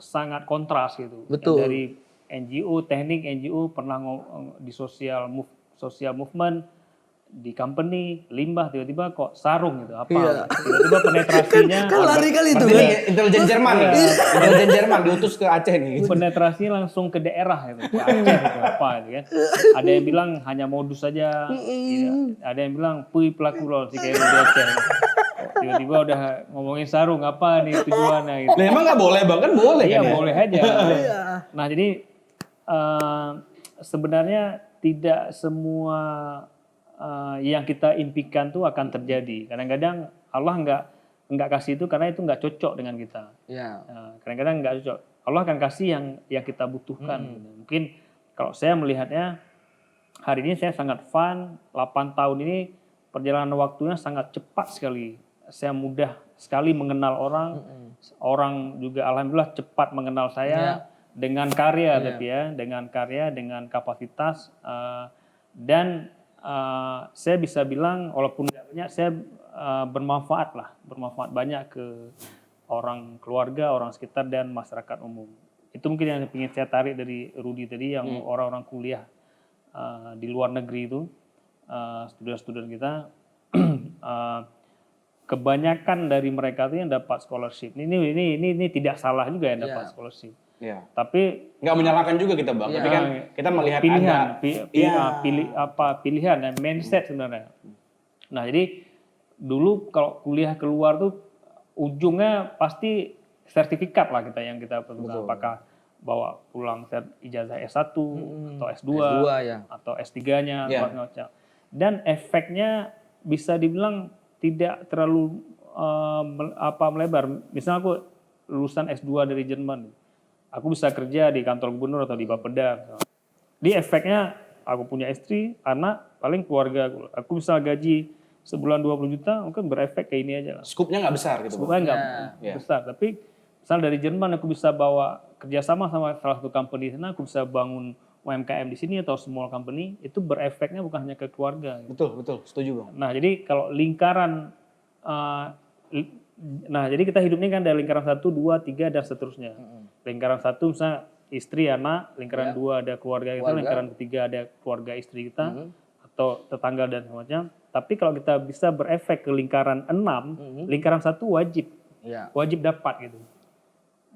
[SPEAKER 1] sangat kontras gitu.
[SPEAKER 2] Betul.
[SPEAKER 1] Dari NGO, teknik NGO pernah di social movement, di company, limbah, tiba-tiba kok sarung gitu, apa?
[SPEAKER 2] Iya.
[SPEAKER 1] Tiba-tiba penetrasinya,
[SPEAKER 2] Kan lari kali itu
[SPEAKER 3] Berarti
[SPEAKER 2] kan?
[SPEAKER 3] ini intelijen Jerman nih. Intelijen Jerman diutus ke Aceh nih.
[SPEAKER 1] penetrasinya langsung ke daerah gitu, ke Aceh gitu, apa gitu kan. Ada yang bilang hanya modus saja, ada yang bilang pui pelaku loh si kayak di Aceh. Tiba-tiba udah ngomongin sarung, apa nih tujuannya gitu.
[SPEAKER 3] Lah emang nggak boleh Bang? Kan boleh
[SPEAKER 1] Iya
[SPEAKER 3] kan ya?
[SPEAKER 1] boleh aja. Nah jadi sebenarnya tidak semua yang kita impikan tuh akan terjadi. Kadang-kadang Allah nggak kasih itu karena itu nggak cocok dengan kita.
[SPEAKER 2] Iya.
[SPEAKER 1] Kadang-kadang nggak cocok. Allah akan kasih yang kita butuhkan. Gitu. Mungkin kalau saya melihatnya hari ini saya sangat fun. 8 tahun ini perjalanan waktunya sangat cepat sekali. Saya mudah sekali mengenal orang. Orang juga alhamdulillah cepat mengenal saya dengan karya, tapi ya dengan karya, dengan kapasitas dan saya bisa bilang walaupun tidak banyak, saya bermanfaat banyak ke orang keluarga, orang sekitar dan masyarakat umum. Itu mungkin yang ingin saya tarik dari Rudy tadi, yang orang-orang kuliah di luar negeri itu, student-student kita, kebanyakan dari mereka itu yang dapat scholarship. Ini tidak salah juga yang dapat scholarship.
[SPEAKER 3] Iya.
[SPEAKER 1] Tapi
[SPEAKER 3] Nggak menyalahkan juga kita Bang. Tapi kan kita melihat
[SPEAKER 1] pilihan,
[SPEAKER 3] ada
[SPEAKER 1] pilihan dan mindset sebenarnya. Nah jadi dulu kalau kuliah keluar tuh ujungnya pasti sertifikat lah yang kita perlukan. Apakah bawa pulang ijazah S1 atau S2, atau S3-nya, dan efeknya bisa dibilang tidak terlalu melebar. Misalnya aku lulusan S2 dari Jerman, aku bisa kerja di kantor gubernur atau di Bapeda. Di efeknya aku punya istri, anak, paling keluarga aku bisa gaji sebulan 20 juta, mungkin berefek kayak ini aja lah.
[SPEAKER 3] skupnya nggak besar gitu.
[SPEAKER 1] Skupnya nggak besar, tapi misal dari Jerman aku bisa bawa kerjasama sama salah satu company di sana, aku bisa bangun UMKM di sini atau small company, itu berefeknya bukan hanya ke keluarga.
[SPEAKER 3] Betul, setuju Bang.
[SPEAKER 1] Nah, jadi kalau lingkaran, jadi kita hidup ini kan dari lingkaran 1, 2, 3 dan seterusnya. Lingkaran 1 misalnya istri, anak, lingkaran 2 ada keluarga kita, lingkaran ketiga ada keluarga istri kita atau tetangga dan semacam. Tapi kalau kita bisa berefek ke lingkaran 6, lingkaran 1 wajib dapat gitu.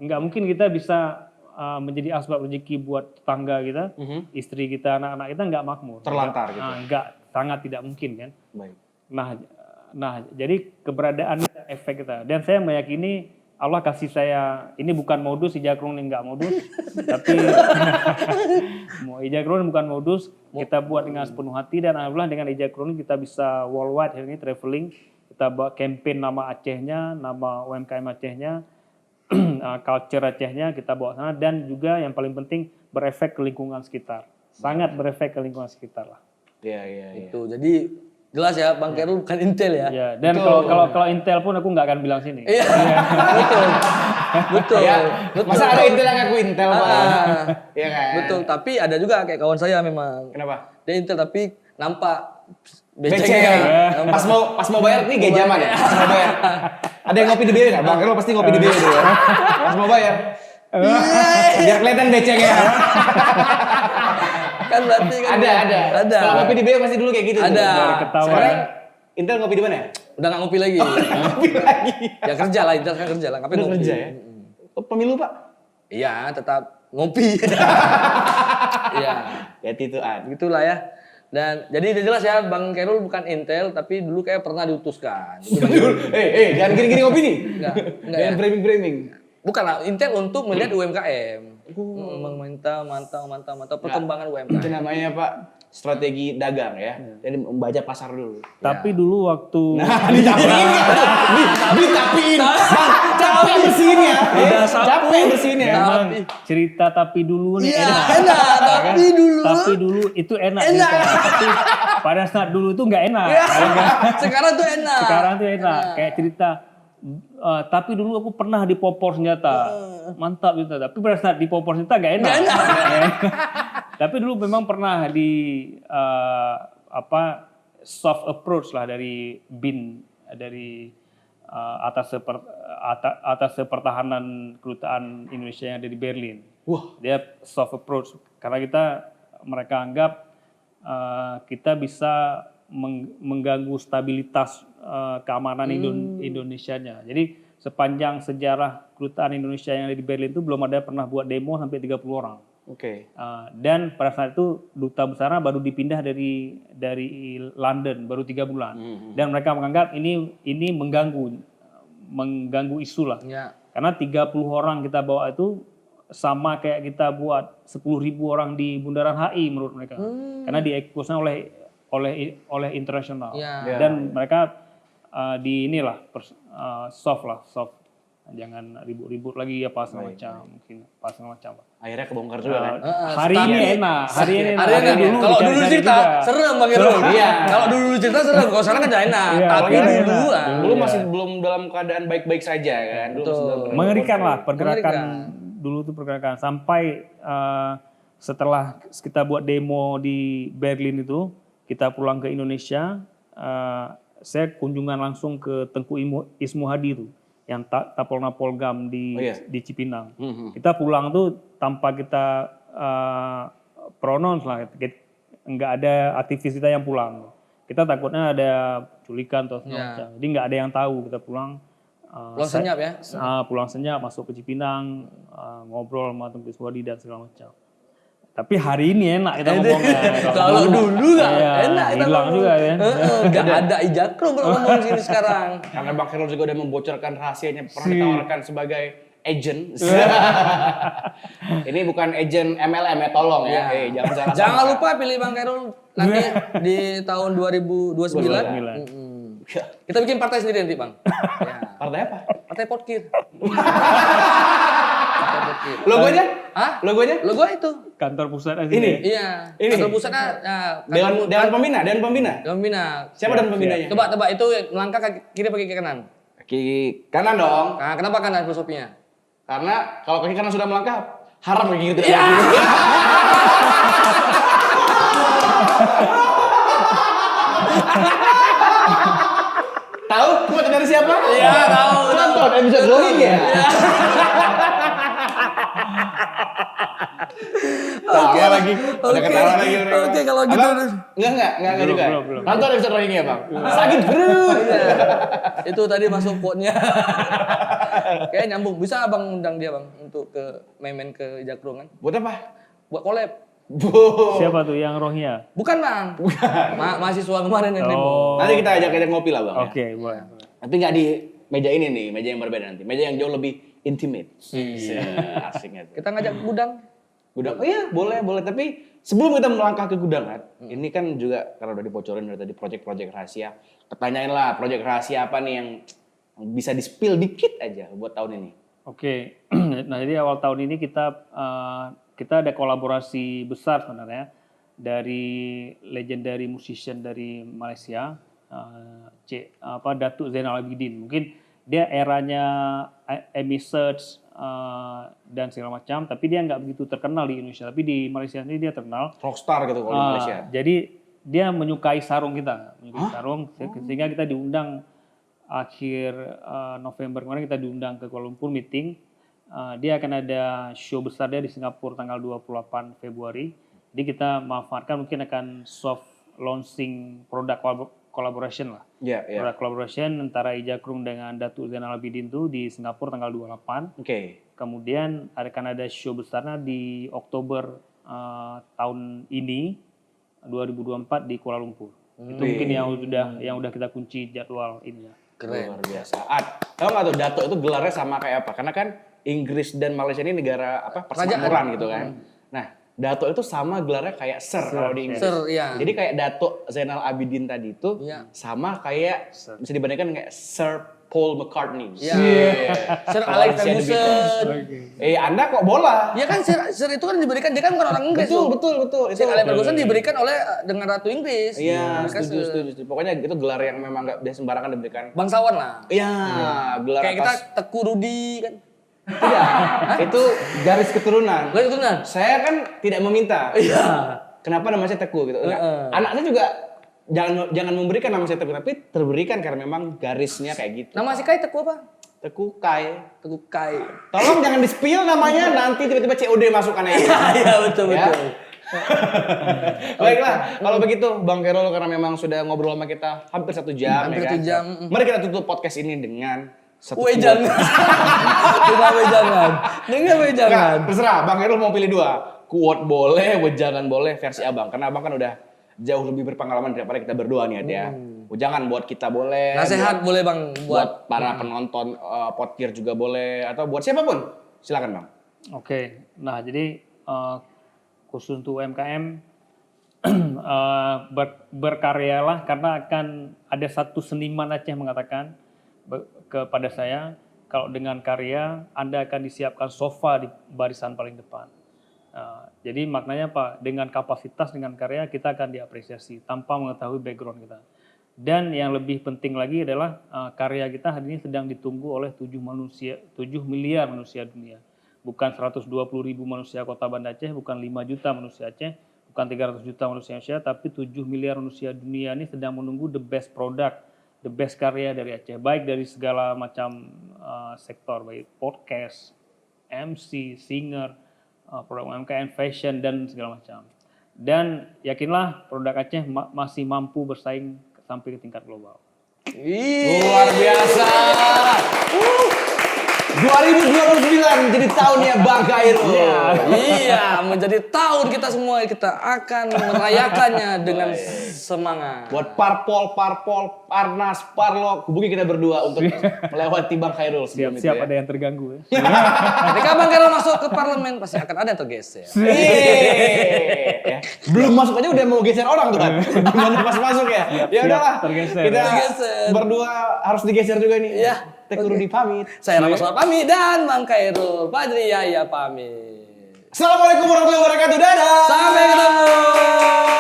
[SPEAKER 1] Enggak mungkin kita bisa menjadi asbab rezeki buat tetangga kita, istri kita, anak-anak kita nggak makmur.
[SPEAKER 3] Terlantar gitu.
[SPEAKER 1] Nggak, sangat tidak mungkin kan.
[SPEAKER 3] Baik.
[SPEAKER 1] Nah, jadi keberadaan efek kita. Dan saya meyakini Allah kasih saya, ini bukan modus, Ijakrung ini nggak modus, tapi Ijakrung bukan modus, kita buat dengan sepenuh hati dan alhamdulillah dengan Ijakrung kita bisa worldwide hari ini traveling, kita buat campaign nama Acehnya, nama UMKM Acehnya, culture Acehnya kita bawa sana dan juga yang paling penting berefek ke lingkungan sekitar. sangat berefek ke lingkungan sekitar lah.
[SPEAKER 3] Iya, iya, iya.
[SPEAKER 2] Itu. Jadi jelas ya Bang Khairul bukan Intel ya.
[SPEAKER 1] Ya, dan kalau Intel pun aku nggak akan bilang sini.
[SPEAKER 2] Iya. Betul. Betul.
[SPEAKER 3] Ya,
[SPEAKER 2] Betul.
[SPEAKER 3] masa ada Intel yang ngaku Intel, Pak? Iya kan?
[SPEAKER 2] Betul, tapi ada juga kayak kawan saya memang.
[SPEAKER 3] Kenapa?
[SPEAKER 2] Dia Intel tapi nampak
[SPEAKER 3] Beceng.
[SPEAKER 2] becengnya.
[SPEAKER 3] Pas mau bayar nih gak zaman ya. Pas mau bayar. Ada yang ngopi di BW nggak? Bang Khairul pasti ngopi di BW dulu ya. Pas mau bayar. Biar kelihatan becengnya.
[SPEAKER 2] Kan berarti kan
[SPEAKER 3] Ada. Kalau ngopi di BW pasti dulu kayak gitu.
[SPEAKER 2] Ada.
[SPEAKER 3] tuh.
[SPEAKER 1] Baru ketahuan.
[SPEAKER 3] Sekarang Intel ngopi di mana ya?
[SPEAKER 2] Udah nggak ngopi lagi.
[SPEAKER 3] Ngopi lagi.
[SPEAKER 2] Ya kerja lah, Intel kan kerja lah. Ngapain
[SPEAKER 3] Udah
[SPEAKER 2] ngopi?
[SPEAKER 3] kerja ya? Oh, pemilu, Pak?
[SPEAKER 2] Iya, tetap ngopi. Iya.
[SPEAKER 3] Ya tituan.
[SPEAKER 2] Gitulah ya. Dan jadi udah jelas ya Bang Khairul bukan Intel tapi dulu kayak pernah diutuskan. Itu Bang-
[SPEAKER 3] Jangan gini-gini ngopi nih.
[SPEAKER 2] Enggak
[SPEAKER 3] Jangan
[SPEAKER 2] ya.
[SPEAKER 3] framing-framing.
[SPEAKER 2] Bukan lah, Intel untuk melihat UMKM. Meminta mantau perkembangan
[SPEAKER 3] Itu
[SPEAKER 2] UMKM.
[SPEAKER 3] namanya Pak strategi dagang ya. Jadi membaca pasar dulu.
[SPEAKER 1] Tapi dulu waktu
[SPEAKER 3] Ditapiin ya. Ditapiin. Bang, capek bersihin ya.
[SPEAKER 2] Udah sapu.
[SPEAKER 3] Capek bersihin ya.
[SPEAKER 1] memang cerita tapi dulu nih
[SPEAKER 2] Iya,
[SPEAKER 1] enak.
[SPEAKER 2] enak, tapi dulu.
[SPEAKER 1] Tapi dulu itu enak.
[SPEAKER 2] Enak.
[SPEAKER 1] cerita. Tapi pada saat dulu itu nggak enak.
[SPEAKER 2] Iya. Sekarang tuh enak.
[SPEAKER 1] Sekarang tuh enak. Kayak cerita. Tapi dulu aku pernah dipopor senjata. Mantap gitu. Tapi pada saat dipopor senjata nggak enak. Tapi dulu memang pernah di soft approach lah dari BIN dari atas pertahanan kedutaan Indonesia yang ada di Berlin.
[SPEAKER 3] Wah.
[SPEAKER 1] Dia soft approach karena mereka anggap kita bisa mengganggu stabilitas keamanan Indonesianya. Jadi sepanjang sejarah kedutaan Indonesia yang ada di Berlin itu belum ada pernah buat demo sampai 30 orang.
[SPEAKER 3] Oke.
[SPEAKER 1] Dan pada saat itu duta besarnya baru dipindah dari London baru 3 bulan. Dan mereka menganggap ini mengganggu isu lah.
[SPEAKER 2] Ya.
[SPEAKER 1] Karena 30 orang kita bawa itu sama kayak kita buat 10.000 orang di Bundaran HI menurut mereka. Karena diekspos oleh internasional.
[SPEAKER 2] Ya.
[SPEAKER 1] Dan mereka soft. Jangan ribut-ribut lagi apa segala macam, mungkin apa segala macam.
[SPEAKER 3] Akhirnya kebongkar juga kan.
[SPEAKER 1] Hari ini enak.
[SPEAKER 2] Hari ini kalau dulu cerita serem Bang Khairul. Iya. Kalau dulu cerita serem, kalau sekarang kan enak.
[SPEAKER 1] Iya,
[SPEAKER 2] Tapi
[SPEAKER 1] kalau
[SPEAKER 2] dulu
[SPEAKER 1] enak.
[SPEAKER 3] Dulu masih belum dalam keadaan baik-baik saja kan. Dulu masih dalam keadaan
[SPEAKER 1] mengerikan lah pergerakan
[SPEAKER 2] Mengerikan.
[SPEAKER 1] dulu tuh pergerakan sampai setelah kita buat demo di Berlin itu kita pulang ke Indonesia saya kunjungan langsung ke Tengku Ismu Hadi itu yang Tapolna Polgam di Cipinang. Kita pulang tuh tanpa kita pronounce lah, nggak ada aktivis kita yang pulang. Kita takutnya ada culikan atau segala macam. Jadi nggak ada yang tahu kita pulang.
[SPEAKER 2] Pulang senyap ya.
[SPEAKER 1] Pulang senyap masuk ke Cipinang, ngobrol sama Tengku Ismu Hadi dan segala macam. Tapi hari ini enak kita ngomongnya.
[SPEAKER 2] Kalau dulu nggak enak kita
[SPEAKER 1] hilang
[SPEAKER 2] ngomong.
[SPEAKER 1] juga ya.
[SPEAKER 2] Nggak ada ijakro kalau ngomong sini sekarang.
[SPEAKER 3] Karena Bang Khairul juga udah membocorkan rahasianya pernah ditawarkan sebagai agent. Ini bukan agent MLM ya, tolong ya. Jangan salah.
[SPEAKER 2] Jangan lupa pilih Bang Khairul nanti di tahun 2029. Kita bikin partai sendiri nanti Bang. Ya.
[SPEAKER 3] Partai apa?
[SPEAKER 2] Partai Potkir.
[SPEAKER 3] Logonya?
[SPEAKER 2] Hah?
[SPEAKER 3] Logonya?
[SPEAKER 2] Logo itu.
[SPEAKER 1] Kantor pusat aja.
[SPEAKER 3] Ini?
[SPEAKER 2] Iya.
[SPEAKER 3] Ini?
[SPEAKER 2] Kantor pusatnya.
[SPEAKER 3] Dewan Pembina, Dewan Pembina.
[SPEAKER 2] Dewan Pembina.
[SPEAKER 3] Siapa Dewan Pembinanya?
[SPEAKER 2] Coba tebak itu melangkah kaki kiri apa kaki kanan?
[SPEAKER 3] Kaki kanan dong.
[SPEAKER 2] Nah, kenapa kanan filosofinya?
[SPEAKER 3] Karena kalau kaki kanan sudah melangkah, haram kaki kiri. Tahu? Buat dari siapa?
[SPEAKER 2] Iya, tahu.
[SPEAKER 3] Nonton episode drawing ya. Oke lagi. Udah ketawa lagi.
[SPEAKER 2] Oke, kalau gitu.
[SPEAKER 3] Abang, enggak juga.
[SPEAKER 1] belum.
[SPEAKER 3] Nonton episode drawing ya, Bang. Sakit perut.
[SPEAKER 2] Itu tadi masuk quote-nya. Kayak nyambung. Bisa Abang undang dia Bang untuk ke main-main ke Jakro kan?
[SPEAKER 3] Buat apa?
[SPEAKER 2] Buat collab.
[SPEAKER 1] Siapa tuh yang rohnya?
[SPEAKER 2] Bukan Bang. Mahasiswa kemarin yang demo.
[SPEAKER 3] Nanti kita ajak ngopi lah, Bang. ya.
[SPEAKER 1] Oke, boleh.
[SPEAKER 3] Tapi nggak di meja ini nih, meja yang berbeda nanti. Meja yang jauh lebih intimate. Iya, asiknya tuh.
[SPEAKER 2] Kita ngajak gudang.
[SPEAKER 3] Gudang, oh iya boleh. Tapi sebelum kita melangkah ke gudang kan, ini kan juga karena udah dibocorin dari tadi proyek-proyek rahasia. Pertanyain lah, proyek rahasia apa nih yang bisa di-spill dikit aja buat tahun ini?
[SPEAKER 1] Oke. Nah, jadi awal tahun ini kita ada kolaborasi besar sebenarnya dari legendary musician dari Malaysia, Datuk Zainal Abidin. Mungkin dia eranya Amy Search dan segala macam, tapi dia nggak begitu terkenal di Indonesia. Tapi di Malaysia sendiri dia terkenal.
[SPEAKER 3] Rockstar gitu kalau di Malaysia.
[SPEAKER 1] Jadi dia menyukai sarung kita, sarung, sehingga kita diundang akhir November kemarin kita diundang ke Kuala Lumpur meeting. Dia akan ada show besar dia di Singapura tanggal 28 Februari. Jadi kita manfaatkan mungkin akan soft launching produk collaboration lah. Produk collaboration antara Ijakrung dengan Datuk Zainal Abidin itu di Singapura tanggal 28. Kemudian akan ada show besarnya di Oktober tahun ini 2024 di Kuala Lumpur. Itu mungkin yang udah kita kunci jadwal ini ya.
[SPEAKER 2] Keren.
[SPEAKER 3] Luar biasa. Tahu nggak tuh Datuk itu gelarnya sama kayak apa? Karena kan Inggris dan Malaysia ini negara persemakmuran gitu kan. Nah, Datuk itu sama gelarnya kayak Sir kalau di Inggris.
[SPEAKER 2] Sir, iya.
[SPEAKER 3] Jadi kayak Datuk Zainal Abidin tadi itu sama kayak bisa dibandingkan kayak Sir Paul McCartney.
[SPEAKER 2] Sir Alex Ferguson.
[SPEAKER 3] Anda kok bola?
[SPEAKER 2] Ya kan Sir itu kan diberikan, dia kan bukan orang Inggris.
[SPEAKER 3] Betul.
[SPEAKER 2] Sir Alex Ferguson diberikan oleh dengan Ratu Inggris.
[SPEAKER 3] Iya, setuju. Pokoknya itu gelar yang memang nggak bisa sembarangan diberikan.
[SPEAKER 2] Bangsawan lah.
[SPEAKER 3] Iya, gelar
[SPEAKER 2] kayak
[SPEAKER 3] atas.
[SPEAKER 2] kita Teku Rudi kan.
[SPEAKER 3] Tidak, itu garis keturunan.
[SPEAKER 2] Garis keturunan.
[SPEAKER 3] Saya kan tidak meminta.
[SPEAKER 2] Iya.
[SPEAKER 3] Kenapa nama saya Teku gitu? Anak saya juga jangan memberikan nama saya Teku, tapi terberikan karena memang garisnya kayak gitu.
[SPEAKER 2] Nama si Kai Teku apa?
[SPEAKER 3] Teku Kai.
[SPEAKER 2] Teku Kai.
[SPEAKER 3] Tolong jangan di-spill namanya, nanti tiba-tiba COD masukkannya.
[SPEAKER 2] Iya, betul.
[SPEAKER 3] Baiklah, kalau begitu Bang Khairul, karena memang sudah ngobrol sama kita hampir 1 jam.
[SPEAKER 2] Hampir
[SPEAKER 3] ya kan?
[SPEAKER 2] 1 jam.
[SPEAKER 3] Mari kita tutup podcast ini dengan satu
[SPEAKER 2] Jangan. Dengan jangan.
[SPEAKER 3] Nggak, terserah, Bang Khairul mau pilih 2. Quote boleh, wejangan boleh, versi abang. Karena abang kan udah jauh lebih berpengalaman daripada kita berdua nih ya. Wejangan buat kita boleh.
[SPEAKER 2] Nasihat boleh Bang.
[SPEAKER 3] Buat para penonton Podgear juga boleh. Atau buat siapapun. Silakan Bang.
[SPEAKER 1] Oke, nah jadi khusus untuk UMKM berkaryalah, karena akan ada satu seniman Aceh mengatakan kepada saya, kalau dengan karya Anda akan disiapkan sofa di barisan paling depan. Jadi maknanya apa? Dengan kapasitas, dengan karya kita akan diapresiasi tanpa mengetahui background kita. Dan yang lebih penting lagi adalah karya kita hari ini sedang ditunggu oleh 7 miliar manusia dunia. Bukan 120.000 manusia kota Banda Aceh, bukan 5 juta manusia Aceh, bukan 300 juta manusia Indonesia, tapi 7 miliar manusia dunia ini sedang menunggu the best product, the best karya dari Aceh, baik dari segala macam sektor, baik podcast, MC, singer, produk UMKM, fashion, dan segala macam. Dan yakinlah produk Aceh masih mampu bersaing sampai ke tingkat global.
[SPEAKER 3] Luar biasa. 2029 menjadi tahunnya Bang Khairul.
[SPEAKER 2] Iya, menjadi tahun kita semua, kita akan merayakannya dengan semangat.
[SPEAKER 3] Buat parpol, Parnas, Parlo, hubungi kita berdua untuk melewati Bang Khairul.
[SPEAKER 1] Siap-siap ada yang terganggu ya.
[SPEAKER 2] Ketika Bang Khairul masuk ke parlemen pasti akan ada yang tergeser.
[SPEAKER 3] Ya. Belum masuk aja udah mau geser orang tuh kan. Gimana pas masuk ya? Ya udahlah.
[SPEAKER 1] Tergeser.
[SPEAKER 3] Kita
[SPEAKER 2] Tergeser.
[SPEAKER 3] berdua harus digeser juga nih.
[SPEAKER 2] Iya.
[SPEAKER 3] Teku Rudi pamit.
[SPEAKER 2] Saya Rama Soal pamit dan Bang Khairul Fajri Yahya pamit.
[SPEAKER 3] Assalamualaikum warahmatullahi wabarakatuh. Dadah.
[SPEAKER 2] Sampai ketemu.